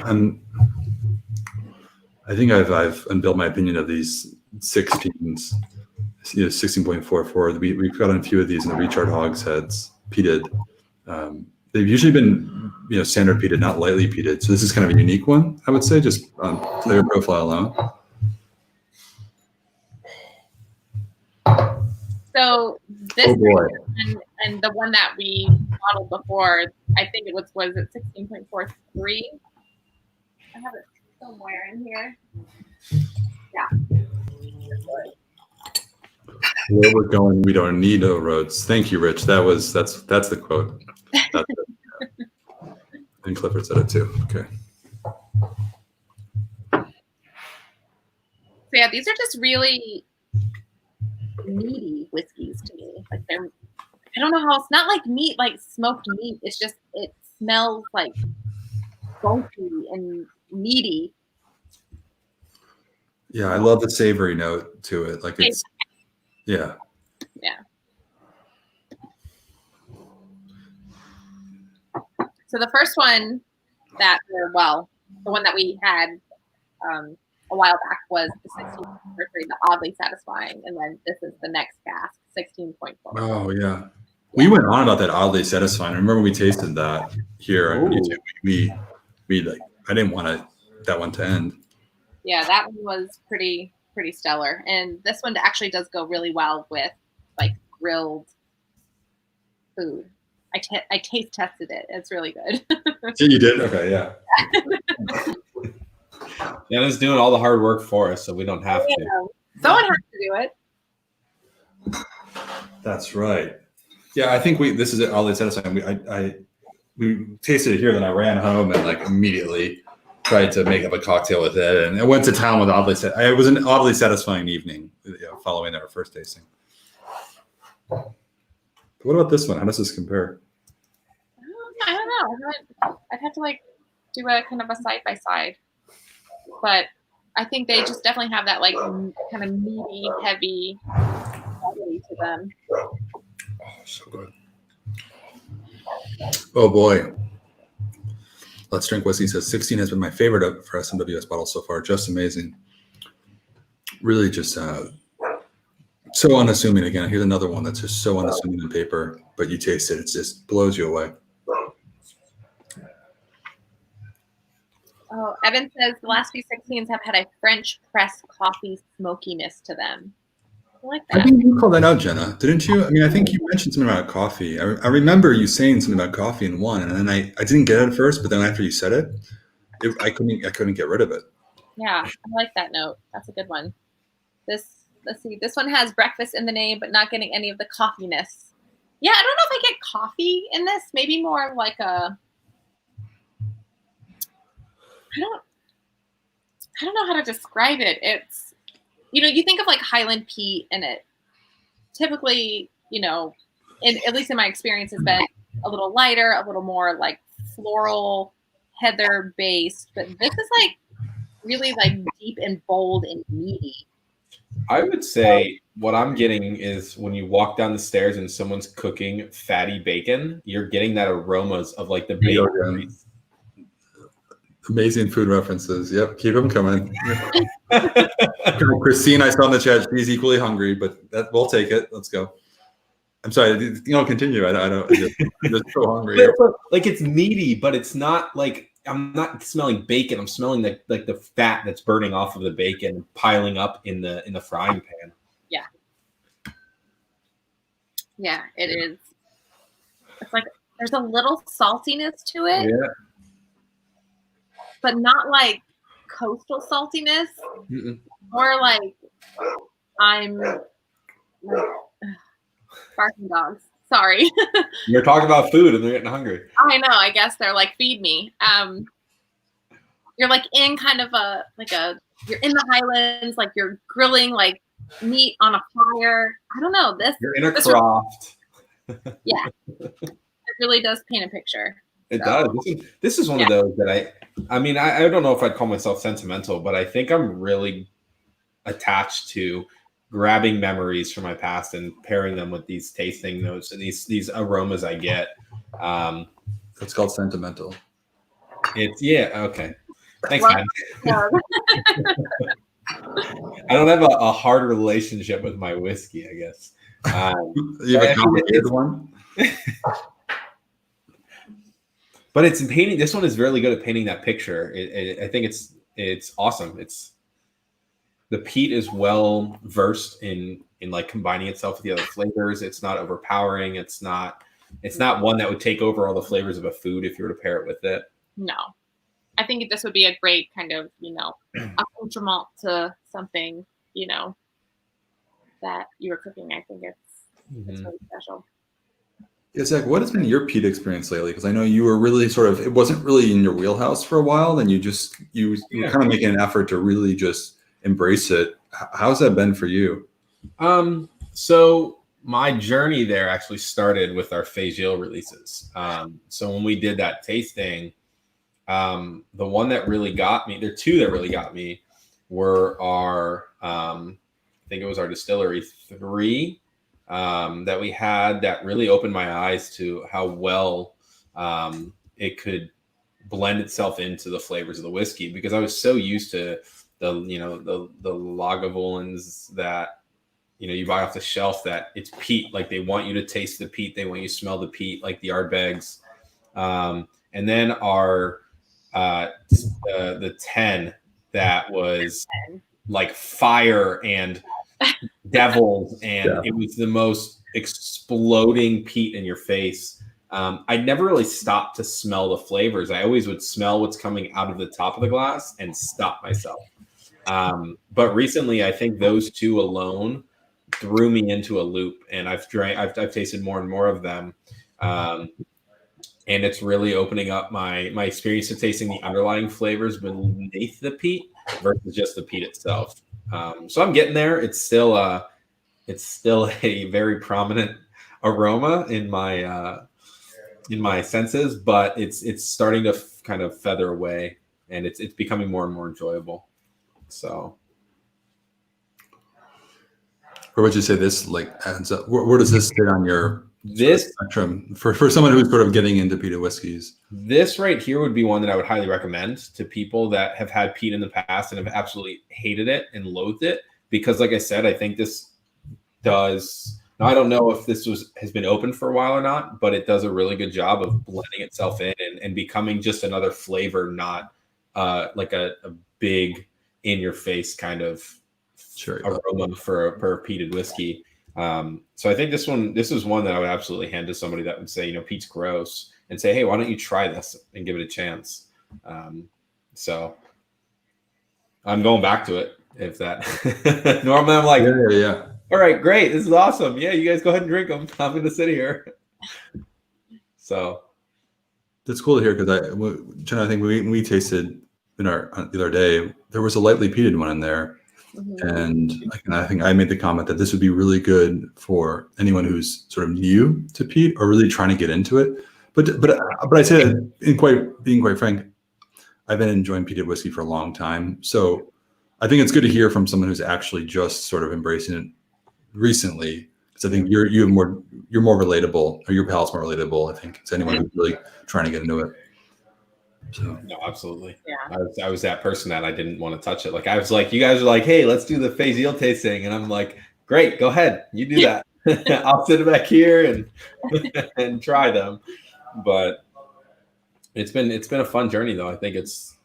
I think I've unveiled my opinion of these 16s. 16.44. We've gotten a few of these in the recharred hogsheads, peated. They've usually been, standard peated, not lightly peated. So this is kind of a unique one, I would say, just flavor profile alone. So this and the one that we modeled before, I think it was it 16.43? I have it somewhere in here. Yeah. Where we're going, we don't need no roads. Thank you, Rich. That's the quote. That's it. And Clifford said it too. Okay. So yeah, these are just really meaty whiskeys to me. Like I don't know how it's not like meat, like smoked meat. It's just it smells like bulky and meaty. Yeah, I love the savory note to it. Like it's yeah. Yeah. So the first one the one that we had a while back was the 16.43, the oddly satisfying, and then this is the next Cask, 16.4. Oh yeah. We went on about that oddly satisfying. I remember we tasted that here on YouTube. We like I didn't want that one to end. Yeah, that one was pretty stellar, and this one actually does go really well with like grilled food. I taste tested it. It's really good. Yeah, you did? Okay, yeah. Jenna's doing all the hard work for us, so we don't have to. Someone has to do it. That's right. Yeah, I think this is it. Oddly satisfying. We tasted it here, then I ran home and like immediately tried to make up a cocktail with it, and I went to town with it was an oddly satisfying evening following our first tasting. What about this one? How does this compare? I don't know. I'd have to like do a kind of a side by side, but I think they just definitely have that like kind of meaty, heavy quality to them. Oh, so good. Oh boy. Let's Drink Whiskey says 16 has been my favorite for SMWS bottles so far. Just amazing. Really just so unassuming. Again, here's another one that's just so unassuming in paper, but you taste it, it just blows you away. Oh, Evan says the last few 16s have had a French press coffee smokiness to them. I like that. I think you called that out, Jenna, didn't you? I mean, I think you mentioned something about coffee. I remember you saying something about coffee in one, and then I didn't get it at first, but then after you said it, I couldn't get rid of it. Yeah, I like that note. That's a good one. Let's see. This one has breakfast in the name, but not getting any of the coffeeness. Yeah, I don't know if I get coffee in this. Maybe more like a. I don't know how to describe it. It's, you think of like Highland peat, and it typically, at least in my experience, has been a little lighter, a little more like floral, heather based. But this is like really like deep and bold and meaty. I would say what I'm getting is when you walk down the stairs and someone's cooking fatty bacon, you're getting that aromas of like the bacon. Amazing food references. Yep, keep them coming. Christine, I saw in the chat, she's equally hungry, but we'll take it. Let's go. I'm sorry, continue. I'm just so hungry. Like it's meaty, but it's not like I'm not smelling bacon. I'm smelling the fat that's burning off of the bacon and piling up in the frying pan. Yeah. Yeah, it is. It's like there's a little saltiness to it. Yeah. But not like coastal saltiness. Mm-mm. Or like I'm like barking dogs. Sorry. You're talking about food and they're getting hungry. I know. I guess they're like, feed me. You're like in kind of you're in the Highlands, like you're grilling like meat on a fire. I don't know. You're in a croft. Yeah. It really does paint a picture. It does. This is one of those that I mean, I don't know if I'd call myself sentimental, but I think I'm really attached to grabbing memories from my past and pairing them with these tasting notes and these aromas I get. It's called sentimental. Okay. Thanks, man. Yeah. I don't have a hard relationship with my whiskey, I guess. You have a complicated one? but it's painting. This one is really good at painting that picture. I think it's awesome. The peat is well versed in like combining itself with the other flavors. It's not overpowering. It's not one that would take over all the flavors of a food if you were to pair it with it. No, I think this would be a great kind of, accoutrement to something, that you were cooking. I think it's really special. Yeah, Zach, what has been your peat experience lately? Because I know you were really it wasn't really in your wheelhouse for a while, then you were kind of making an effort to really just embrace it. How's that been for you? So my journey there actually started with our Faisial releases. So when we did that tasting, the one that really got me, there are two that really got me, were our, I think it was our Distillery 3 that we had that really opened my eyes to how well it could blend itself into the flavors of the whiskey, because I was so used to the Lagavulins that you buy off the shelf, that it's peat. Like, they want you to taste the peat, they want you to smell the peat, like the Ardbegs. And then our the 10 that was like fire and devils, and it was the most exploding peat in your face. I never really stopped to smell the flavors. I always would smell what's coming out of the top of the glass and stop myself. But recently, I think those two alone threw me into a loop, and I've tasted more and more of them. And it's really opening up my experience of tasting the underlying flavors beneath the peat versus just the peat itself. So I'm getting there. It's still a very prominent aroma in my senses, but it's starting to kind of feather away, and it's becoming more and more enjoyable. So, Where would you say this adds up? Where does this sit on your spectrum for someone who's sort of getting into peated whiskeys? This right here would be one that I would highly recommend to people that have had peat in the past and have absolutely hated it and loathed it, because, like I said, I think this does. Now, I don't know if this has been open for a while or not, but it does a really good job of blending itself in and becoming just another flavor, not like a big in your face kind of aroma for a peated whiskey. So I think this is one that I would absolutely hand to somebody that would say, peat's gross, and say, hey, why don't you try this and give it a chance? So I'm going back to it. If that normally I'm like, yeah. All right, great. This is awesome. Yeah, you guys go ahead and drink them. I'm going to sit here. So that's cool to hear, because I think we tasted the other day, there was a lightly peated one in there. Mm-hmm. And I think I made the comment that this would be really good for anyone who's sort of new to peat or really trying to get into it. But I say that being quite frank, I've been enjoying peated whiskey for a long time. So I think it's good to hear from someone who's actually just sort of embracing it recently. Because I think you're more relatable, or your palate's more relatable, I think, to anyone who's really trying to get into it. So. No, absolutely. Yeah. I was that person that I didn't want to touch it. Like, I was like, you guys are like, hey, let's do the Faisial tasting, and I'm like, great, go ahead, you do that. I'll sit back here and try them. But it's been a fun journey, though. I think it's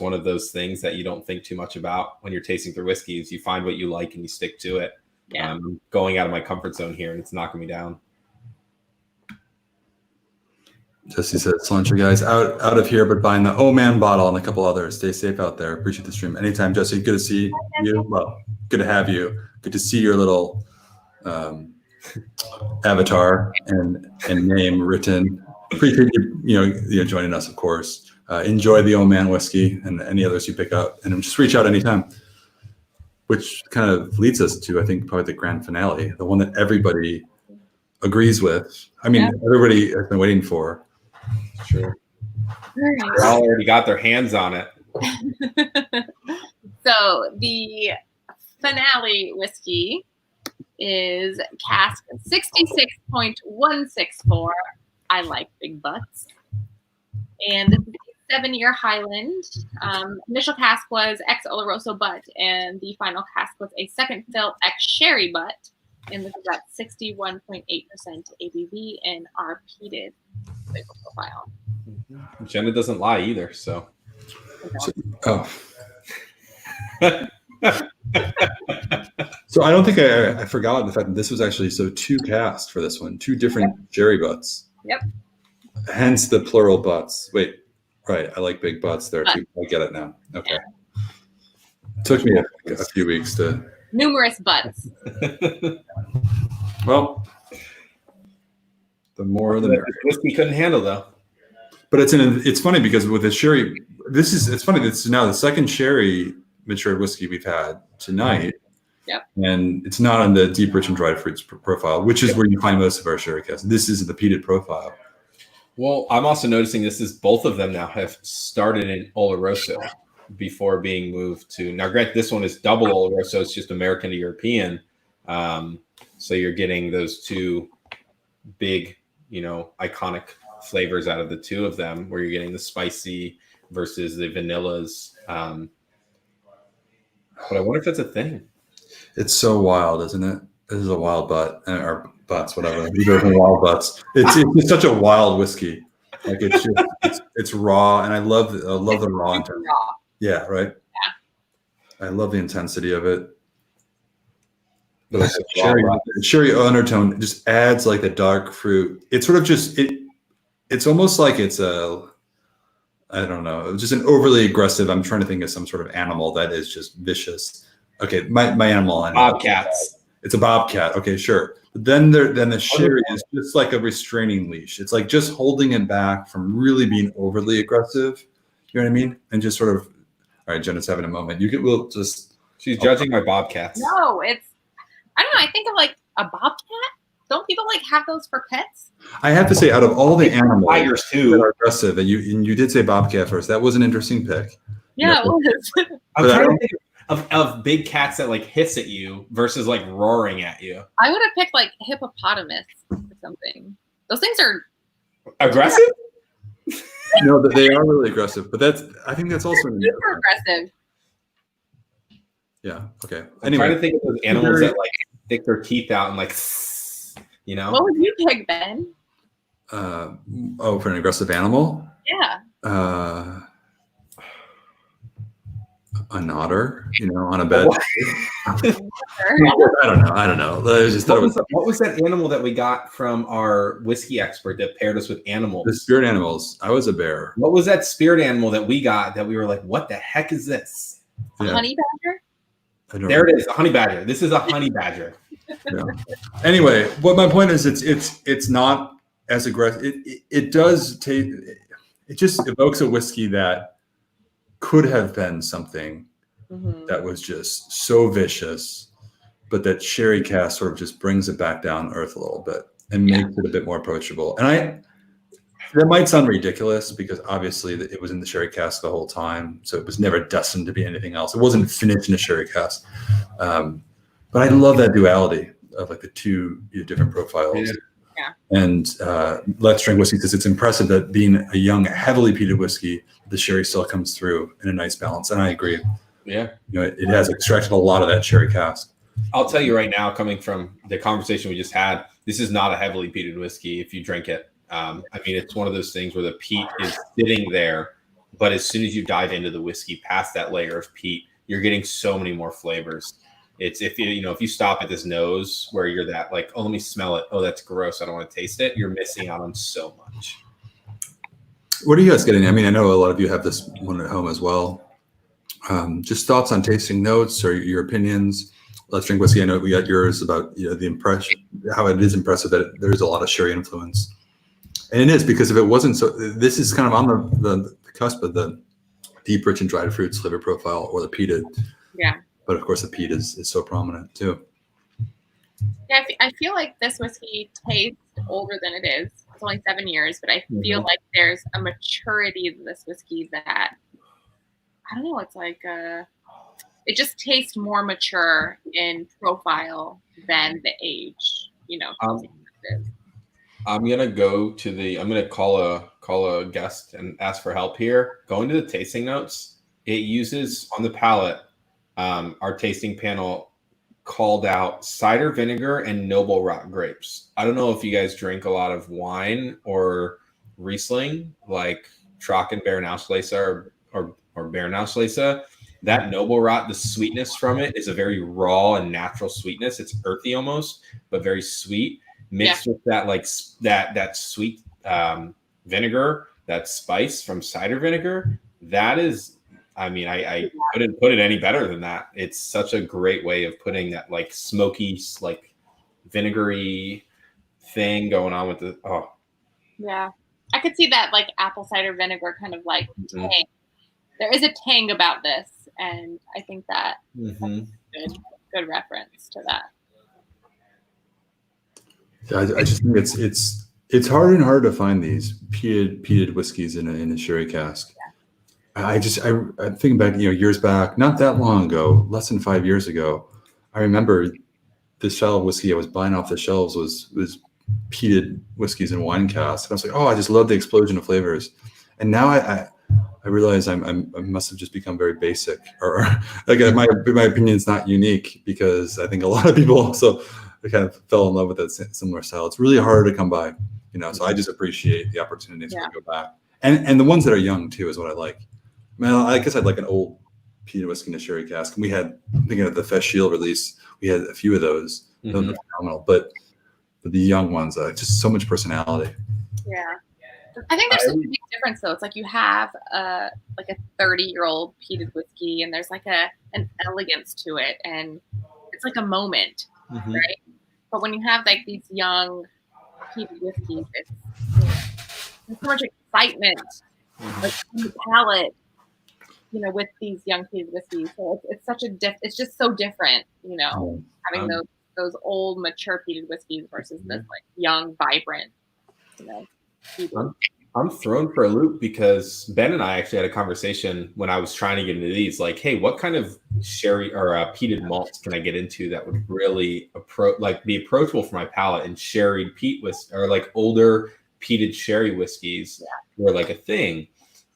one of those things that you don't think too much about when you're tasting through whiskeys. You find what you like and you stick to it. Yeah. Going out of my comfort zone here, and it's knocking me down. Jesse said, "Cilantro guys, out of here, but buying the Oh Man bottle and a couple others. Stay safe out there. Appreciate the stream. Anytime, Jesse. Good to see you. Well, good to have you. Good to see your little avatar and name written. Appreciate you joining us, of course. Enjoy the Oh Man whiskey and any others you pick up, and just reach out anytime." Which kind of leads us to, I think, probably the grand finale, the one that everybody agrees with. I mean, everybody has been waiting for. Sure. They all already got their hands on it. So the finale whiskey is Cask 66.164. I like big butts. And this is a 7-year Highland. Initial cask was ex Oloroso butt, and the final cask was a second fill ex sherry butt. And this is at 61.8% ABV and our peated flavor profile. Jenna doesn't lie either. So oh. So I don't think I forgot the fact that this was actually 2 casks for this one, 2 different sherry butts. Yep. Hence the plural butts. Wait, right. I like big butts there too. I get it now. Okay. It took me a few weeks to. Numerous butts. Well, the more the merrier. Whiskey couldn't handle though. But it's funny because with the sherry, it's funny. This is now the second sherry matured whiskey we've had tonight. Yep. And it's not on the deep, rich, and dried fruits profile, which is where you find most of our sherry casks. This is the peated profile. Well, I'm also noticing both of them now have started in Oloroso before being moved to. Now, granted, this one is double Oloroso. It's just American to European. So you're getting those 2 big, iconic flavors out of the 2 of them, where you're getting the spicy versus the vanillas. But I wonder if that's a thing. It's so wild, isn't it? This is a wild butt, or butts, whatever. These are wild butts. It's just a wild whiskey. Like it's raw, and I love the raw. Raw. Yeah, right. Yeah. I love the intensity of it. But like the cherry undertone just adds like the dark fruit. It's sort of just it's almost like it's I don't know, just an overly aggressive. I'm trying to think of some sort of animal that is just vicious. Okay, my animal. Bobcats. It's a bobcat. Okay, sure. But then the sherry is just like a restraining leash. It's like just holding it back from really being overly aggressive. You know what I mean? And just sort of. All right, Jenna's having a moment. We'll just. She's judging my bobcats. No, I don't know. I think of like a bobcat. Don't people like have those for pets? I have to say, out of all the animals tigers too that are aggressive, and you did say bobcat first. That was an interesting pick. Yeah, it was. I'm trying to think of big cats that like hiss at you versus like roaring at you. I would have picked like hippopotamus or something. Those things are aggressive. No, they are really aggressive, but I think that's also super aggressive. Yeah. Okay. I'm trying to think of those animals that like stick their teeth out and like, What would you pick, Ben? For an aggressive animal? Yeah. A otter, on a bed. I don't know. What was that animal that we got from our whiskey expert that paired us with animals? The spirit animals. I was a bear. What was that spirit animal that we got that we were like, what the heck is this? A honey badger? There it is, a honey badger. This is a honey badger. Yeah. Anyway, what my point is, it's not as aggressive. It does take. It just evokes a whiskey that could have been something that was just so vicious, but that sherry cask sort of just brings it back down to earth a little bit and makes it a bit more approachable. And that might sound ridiculous because obviously it was in the sherry cask the whole time, so it was never destined to be anything else. It wasn't finished in a sherry cask. But I love that duality of like the 2 different profiles. Yeah. And Let's Drink Whiskey says it's impressive that being a young, heavily peated whiskey, the sherry still comes through in a nice balance. And I agree. Yeah. It has extracted a lot of that sherry cask. I'll tell you right now, coming from the conversation we just had, this is not a heavily peated whiskey if you drink it. I mean, it's one of those things where the peat is sitting there, but as soon as you dive into the whiskey past that layer of peat, you're getting so many more flavors. It's if you stop at this nose where you're that like, oh, let me smell it. Oh, that's gross. I don't want to taste it. You're missing out on so much. What are you guys getting? I mean, I know a lot of you have this one at home as well. Just thoughts on tasting notes or your opinions. Let's Drink Whiskey. I know we got yours about the impression, how it is impressive that there is a lot of sherry influence. And it is, because if it wasn't so, this is kind of on the cusp of the deep, rich, and dried fruits flavor profile or the peated. Yeah. But of course, the peat is so prominent too. Yeah, I feel like this whiskey tastes older than it is. It's only 7 years, but I feel like there's a maturity to this whiskey that, I don't know, it's like it just tastes more mature in profile than the age, I'm gonna call a guest and ask for help here. Going to the tasting notes, it uses on the palate. Our tasting panel called out cider vinegar and noble rot grapes. I don't know if you guys drink a lot of wine or Riesling, like Trocken Beerenauslese or Beerenauslese, that noble rot, the sweetness from it is a very raw and natural sweetness. It's earthy almost, but very sweet, mixed with that like that sweet vinegar, that spice from cider vinegar. That is, I mean, I couldn't put it any better than that. It's such a great way of putting that like smoky, like vinegary thing going on with the Yeah, I could see that like apple cider vinegar kind of like tang. There is a tang about this, and I think that that's a good reference to that. I just think it's harder and harder to find these peated whiskeys in a sherry cask. Yeah. I'm thinking back, years back, not that long ago, less than 5 years ago. I remember the style of whiskey I was buying off the shelves was peated whiskeys in wine casks. And I was like, oh, I just love the explosion of flavors. And now I realize I must have just become very basic, or like my opinion is not unique, because I think a lot of people also kind of fell in love with that similar style. It's really hard to come by, so I just appreciate the opportunities to go back. And the ones that are young too is what I like. Man, I guess I'd like an old peated whiskey in a sherry cask. And we had, I'm thinking of the Fest Shield release, we had a few of those. Those are phenomenal. But the young ones, just so much personality. Yeah. I think there's a big difference though. It's like you have like a 30-year-old peated whiskey, and there's like an elegance to it, and it's like a moment, right? But when you have like these young peated whiskeys, there's so much excitement, like in the palate, with these young peated whiskeys. So it's such it's just so different, having those old mature peated whiskeys versus this like young, vibrant, I'm thrown for a loop, because Ben and I actually had a conversation when I was trying to get into these, like, hey, what kind of sherry or peated malts can I get into that would really be approachable for my palate? And sherried peat whiskey, or like older peated sherry whiskeys were like a thing.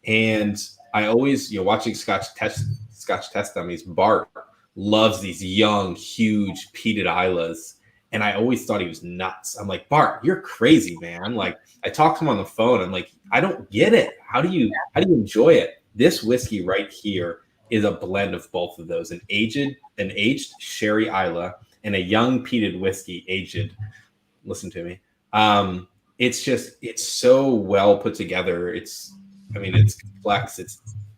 And I always, watching Scotch test dummies, Bart loves these young, huge peated Islas. And I always thought he was nuts. I'm like, Bart, you're crazy, man. Like, I talked to him on the phone. I'm like, I don't get it. How do you enjoy it? This whiskey right here is a blend of both of those: an aged sherry Isla and a young peated whiskey aged. Listen to me. It's so well put together. It's complex.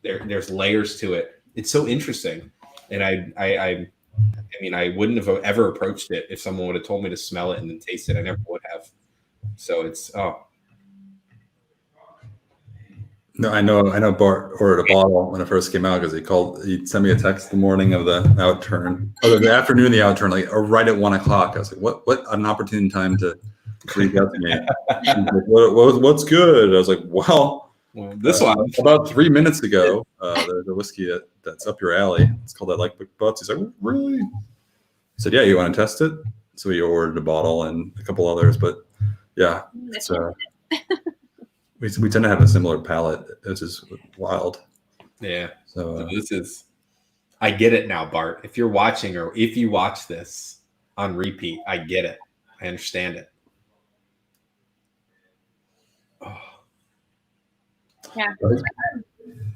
There's layers to it. It's so interesting. And I wouldn't have ever approached it if someone would have told me to smell it and then taste it. I never would have. So it's No, I know Bart ordered a bottle when it first came out, because he sent me a text the morning of the Outturn, or the afternoon of the Outturn, like right at 1 o'clock. I was like, what an opportune time to reach out to me. Like, what's good? I was like, well, this one about 3 minutes ago, there's a whiskey that's up your alley. It's called that Like Butts. He's like, really? I said, yeah, you want to test it? So he ordered a bottle and a couple others, but yeah, it's we tend to have a similar palate, which is wild. Yeah. So I get it now, Bart. If you're watching, or if you watch this on repeat, I get it. I understand it. Oh. Yeah.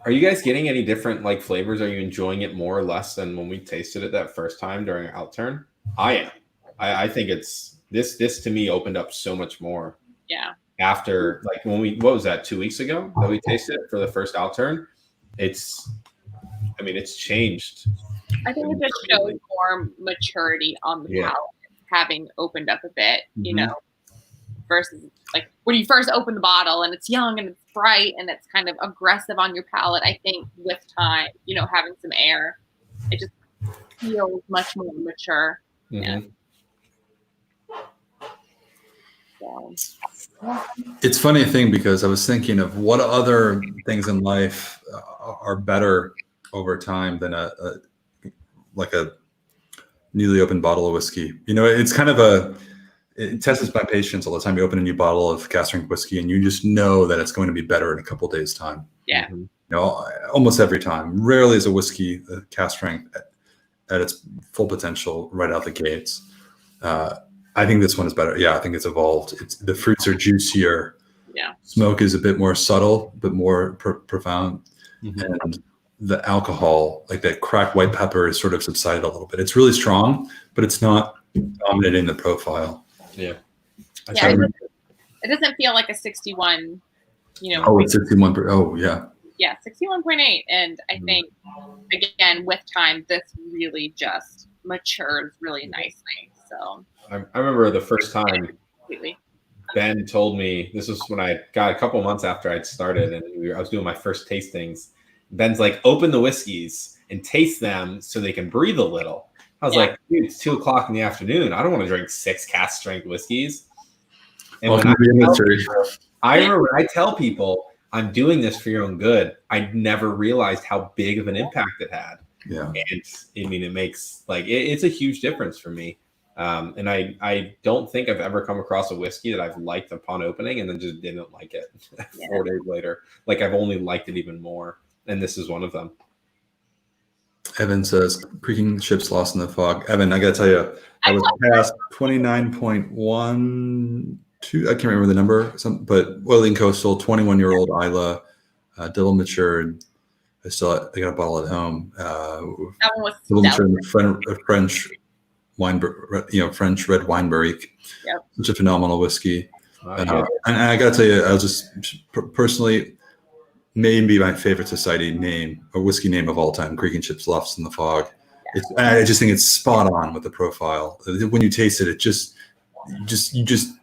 Are you guys getting any different like flavors? Are you enjoying it more or less than when we tasted it that first time during Outturn? I am. I think it's this to me opened up so much more. Yeah. After like what was that, 2 weeks ago that we tasted it for the first Outturn? It's changed. I think it just shows more maturity on the palate, having opened up a bit, versus like when you first open the bottle and it's young and it's bright and it's kind of aggressive on your palate. I think with time, having some air, it just feels much more mature. Yeah. So, it's a funny thing, because I was thinking of what other things in life are better over time than a newly opened bottle of whiskey. It's kind of it tests my patience all the time. You open a new bottle of cask strength whiskey and you just know that it's going to be better in a couple days time. Yeah. Almost every time. Rarely is a whiskey cask strength at its full potential right out the gates. I think this one is better. Yeah, I think it's evolved. The fruits are juicier. Yeah. smoke is a bit more subtle, but more profound. Mhm. And the alcohol, like that cracked white pepper, is sort of subsided a little bit. It's really strong, but it's not dominating the profile. Yeah. Yeah, it doesn't feel like a 61, Oh, it's 61. Oh, yeah. Yeah, 61.8. And I think, again, with time, this really just matures really nicely. So I remember the first time completely. Ben told me, this was when I got a couple months after I'd started and I was doing my first tastings. Ben's like, open the whiskeys and taste them so they can breathe a little. I was like, dude, it's 2 o'clock in the afternoon. I don't want to drink 6 cask strength whiskeys. And Welcome to the industry. I remember when I tell people I'm doing this for your own good, I never realized how big of an impact it had. Yeah. And I mean, it makes like, it's a huge difference for me. And I don't think I've ever come across a whiskey that I've liked upon opening and then just didn't like it 4 days later. Like I've only liked it even more. And this is one of them. Evan says, creaking ships lost in the fog. Evan, I got to tell you, I was past 29.12. I can't remember the number, but Oiling Coastal, 21-year-old Isla, double matured. I got a bottle at home. That one was double matured French wine, French red wine barrique. Yep. Such a phenomenal whiskey. And I got to tell you, I was just personally, maybe my favorite society name, or whiskey name of all time, Creaking Ships Lost in the Fog. Yeah. I just think it's spot on with the profile. When you taste it, you just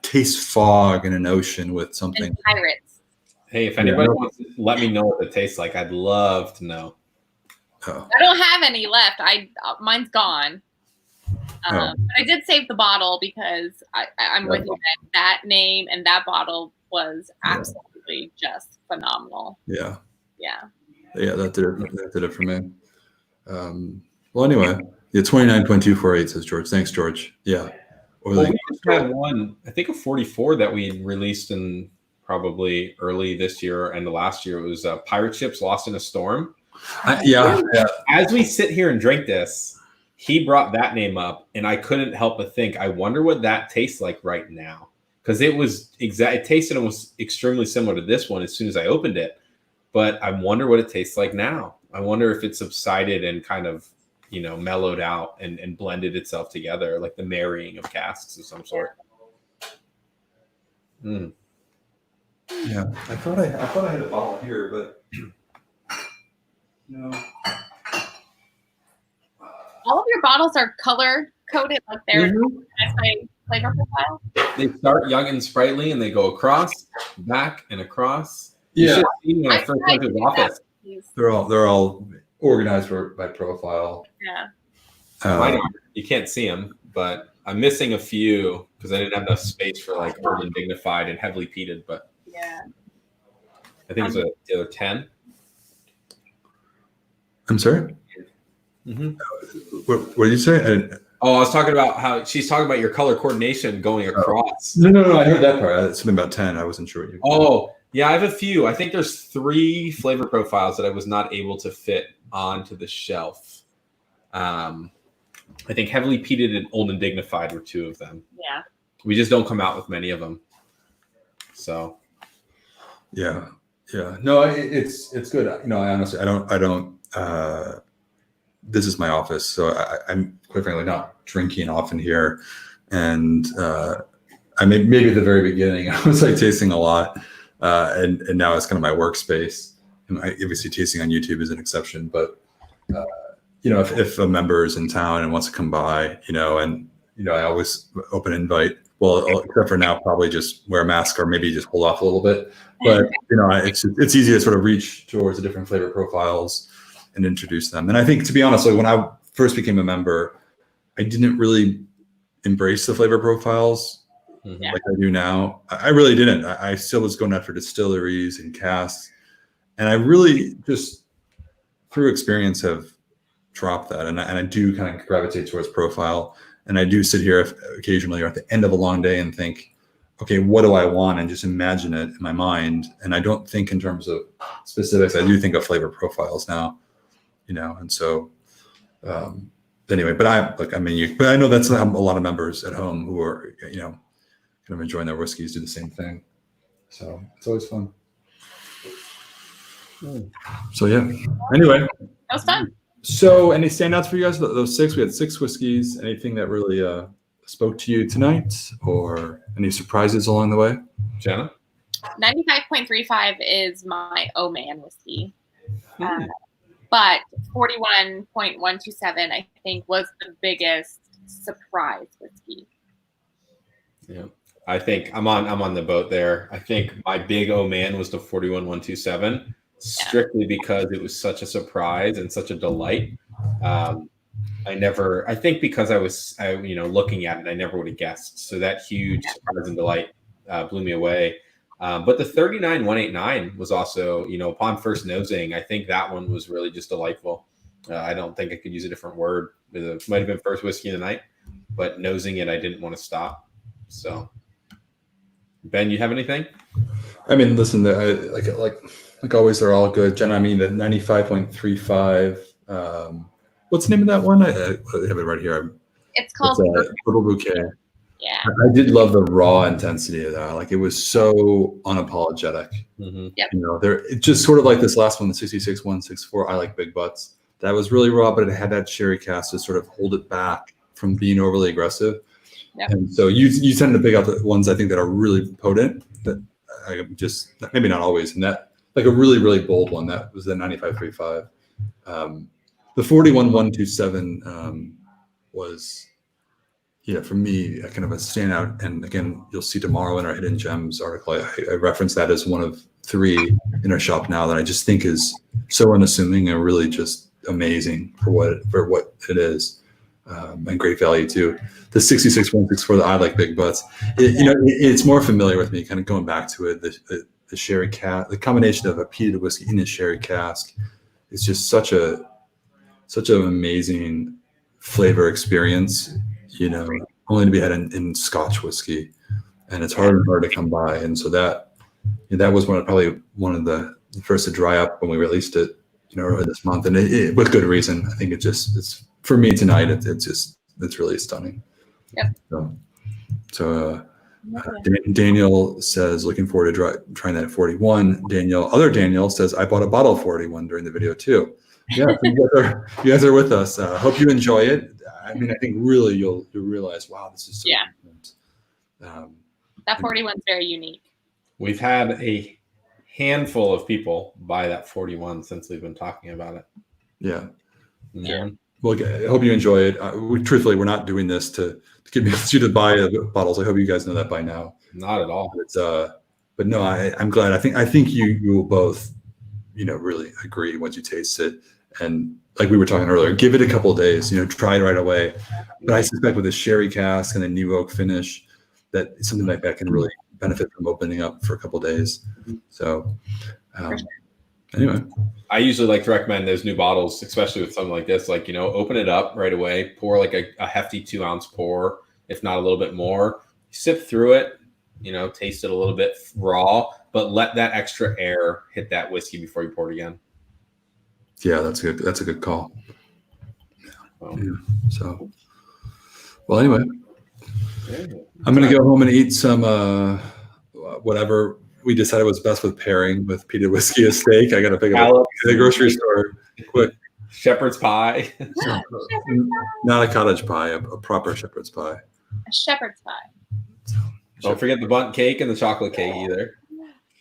taste fog in an ocean with something. And pirates. Hey, if anybody wants to let me know what it tastes like, I'd love to know. I don't have any left. Mine's gone. But I did save the bottle because I'm with you. That name and that bottle was absolutely just phenomenal. Yeah. Yeah. Yeah, that did it for me. Well, anyway, 29.248 says George. Thanks, George. Yeah. Well, we just had one, I think a 44 that we released in probably early this year and the last year. It was Pirate Ships Lost in a Storm. Yeah. As we sit here and drink this, he brought that name up, and I couldn't help but think, I wonder what that tastes like right now. Because it tasted and was extremely similar to this one as soon as I opened it. But I wonder what it tastes like now. I wonder if it subsided and kind of, mellowed out and blended itself together, like the marrying of casks of some sort. Mm. Yeah, I thought I had a bottle here, but no. All of your bottles are color coded, like they're by flavor profile. They start young and sprightly, and they go across, back, and across. Yeah. You should have seen when I first went to his office. They're all organized by profile. Yeah. You can't see them, but I'm missing a few because I didn't have enough space for like Old and Dignified and heavily peated. But yeah, I think it was the other 10. I'm sorry. Mm-hmm. What did you say? I was talking about how she's talking about your color coordination going across. No. I heard that part. It's something about 10. I wasn't sure what you. Oh, yeah. I have a few. I think there's 3 flavor profiles that I was not able to fit onto the shelf. I think heavily peated and Old and Dignified were 2 of them. Yeah. We just don't come out with many of them. So. Yeah. No, it's good. I honestly, I don't. This is my office, so I'm quite frankly not drinking often here, and I maybe at the very beginning I was like tasting a lot, and now it's kind of my workspace. And obviously tasting on YouTube is an exception, but if a member is in town and wants to come by, and I always open invite. Well, except for now, probably just wear a mask or maybe just hold off a little bit. But it's easy to sort of reach towards the different flavor profiles and introduce them. And I think, to be honest, like when I first became a member, I didn't really embrace the flavor profiles like I do now. I really didn't. I still was going after distilleries and casks, and I really just through experience have dropped that. And I do kind of gravitate towards profile. And I do sit here occasionally or at the end of a long day and think, okay, what do I want? And just imagine it in my mind. And I don't think in terms of specifics. I do think of flavor profiles now, and so anyway, but I know that's a lot of members at home who are, kind of enjoying their whiskeys do the same thing. So it's always fun. So yeah. Anyway, That was fun. so any standouts for you guys? Those 6, we had 6 whiskeys. Anything that really spoke to you tonight, or any surprises along the way? Jenna? 95.35 is my Oh Man whiskey. But 41.127, I think, was the biggest surprise whiskey. Yeah. I think I'm on the boat there. I think my big oh man was the 41.127, strictly because it was such a surprise and such a delight. I think because I was looking at it, I never would have guessed. So that huge surprise and delight blew me away. But the 39.189 was also, upon first nosing, I think that one was really just delightful. I don't think I could use a different word. It might have been first whiskey of the night, but nosing it, I didn't want to stop. So, Ben, you have anything? I mean, listen, like always, they're all good. Jenna, I mean, the 95.35. What's the name of that one? I have it right here. It's called Herbal Bouquet. Yeah. I did love the raw intensity of that. Like, it was so unapologetic. Mm-hmm. Yep. It's just sort of like this last one, the 66.164. I like big butts. That was really raw, but it had that sherry cask to sort of hold it back from being overly aggressive. Yep. And so you tend to pick out the ones I think that are really potent. That I just maybe not always. And that like a really really bold one that was the 95.35. The 41.127 was. Yeah, for me, a kind of a standout. And again, you'll see tomorrow in our Hidden Gems article, I reference that as one of 3 in our shop now that I just think is so unassuming and really just amazing for what it is, and great value too. The 66.164 that I like big butts, it's more familiar with me. Kind of going back to it, the sherry cask, the combination of a peated whiskey in a sherry cask, is just such an amazing flavor experience. Only to be had in Scotch whiskey, and it's harder and harder to come by. And so that was probably one of the first to dry up when we released it, earlier this month, and it with good reason. I think it's for me tonight. It's really stunning. Yep. So Daniel says looking forward to trying that at 41. Daniel says I bought a bottle of 41 during the video too. Yeah, you guys are with us. Hope you enjoy it. I mean, I think really you'll realize, wow, this is so different. That 41's very unique. We've had a handful of people buy that 41 since we've been talking about it. Yeah. Yeah. Well, I hope you enjoy it. Truthfully, we're not doing this to get you to buy bottles. I hope you guys know that by now. Not at all. But no, I'm glad. I think you will both, really agree once you taste it. And like we were talking earlier, give it a couple of days, try it right away. But I suspect with a sherry cask and a new oak finish, that something like that can really benefit from opening up for a couple of days. So anyway. I usually like to recommend those new bottles, especially with something like this, open it up right away, pour like a hefty 2-ounce pour, if not a little bit more, sip through it, taste it a little bit raw, but let that extra air hit that whiskey before you pour it again. Yeah, that's good. That's a good call. Yeah. So, well, anyway, I'm going to go home and eat some whatever we decided was best with pairing with peated whiskey, a steak. I got to pick up at the grocery store quick. Shepherd's pie. Not a cottage pie, a proper shepherd's pie. A shepherd's pie. Don't forget the bundt cake and the chocolate cake either.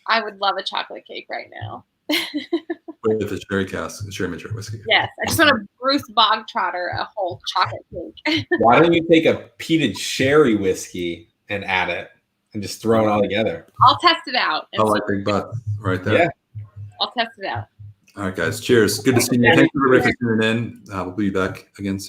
I would love a chocolate cake right now. With a sherry cask, sherry mature whiskey. Yes, I just want to Bruce Bogtrotter a whole chocolate cake. Why don't you take a peated sherry whiskey and add it and just throw it all together? I'll test it out. I like big butt right there. Yeah. I'll test it out. All right, guys. Cheers. Good to see you. Thank you everybody for tuning in. We'll be back again soon.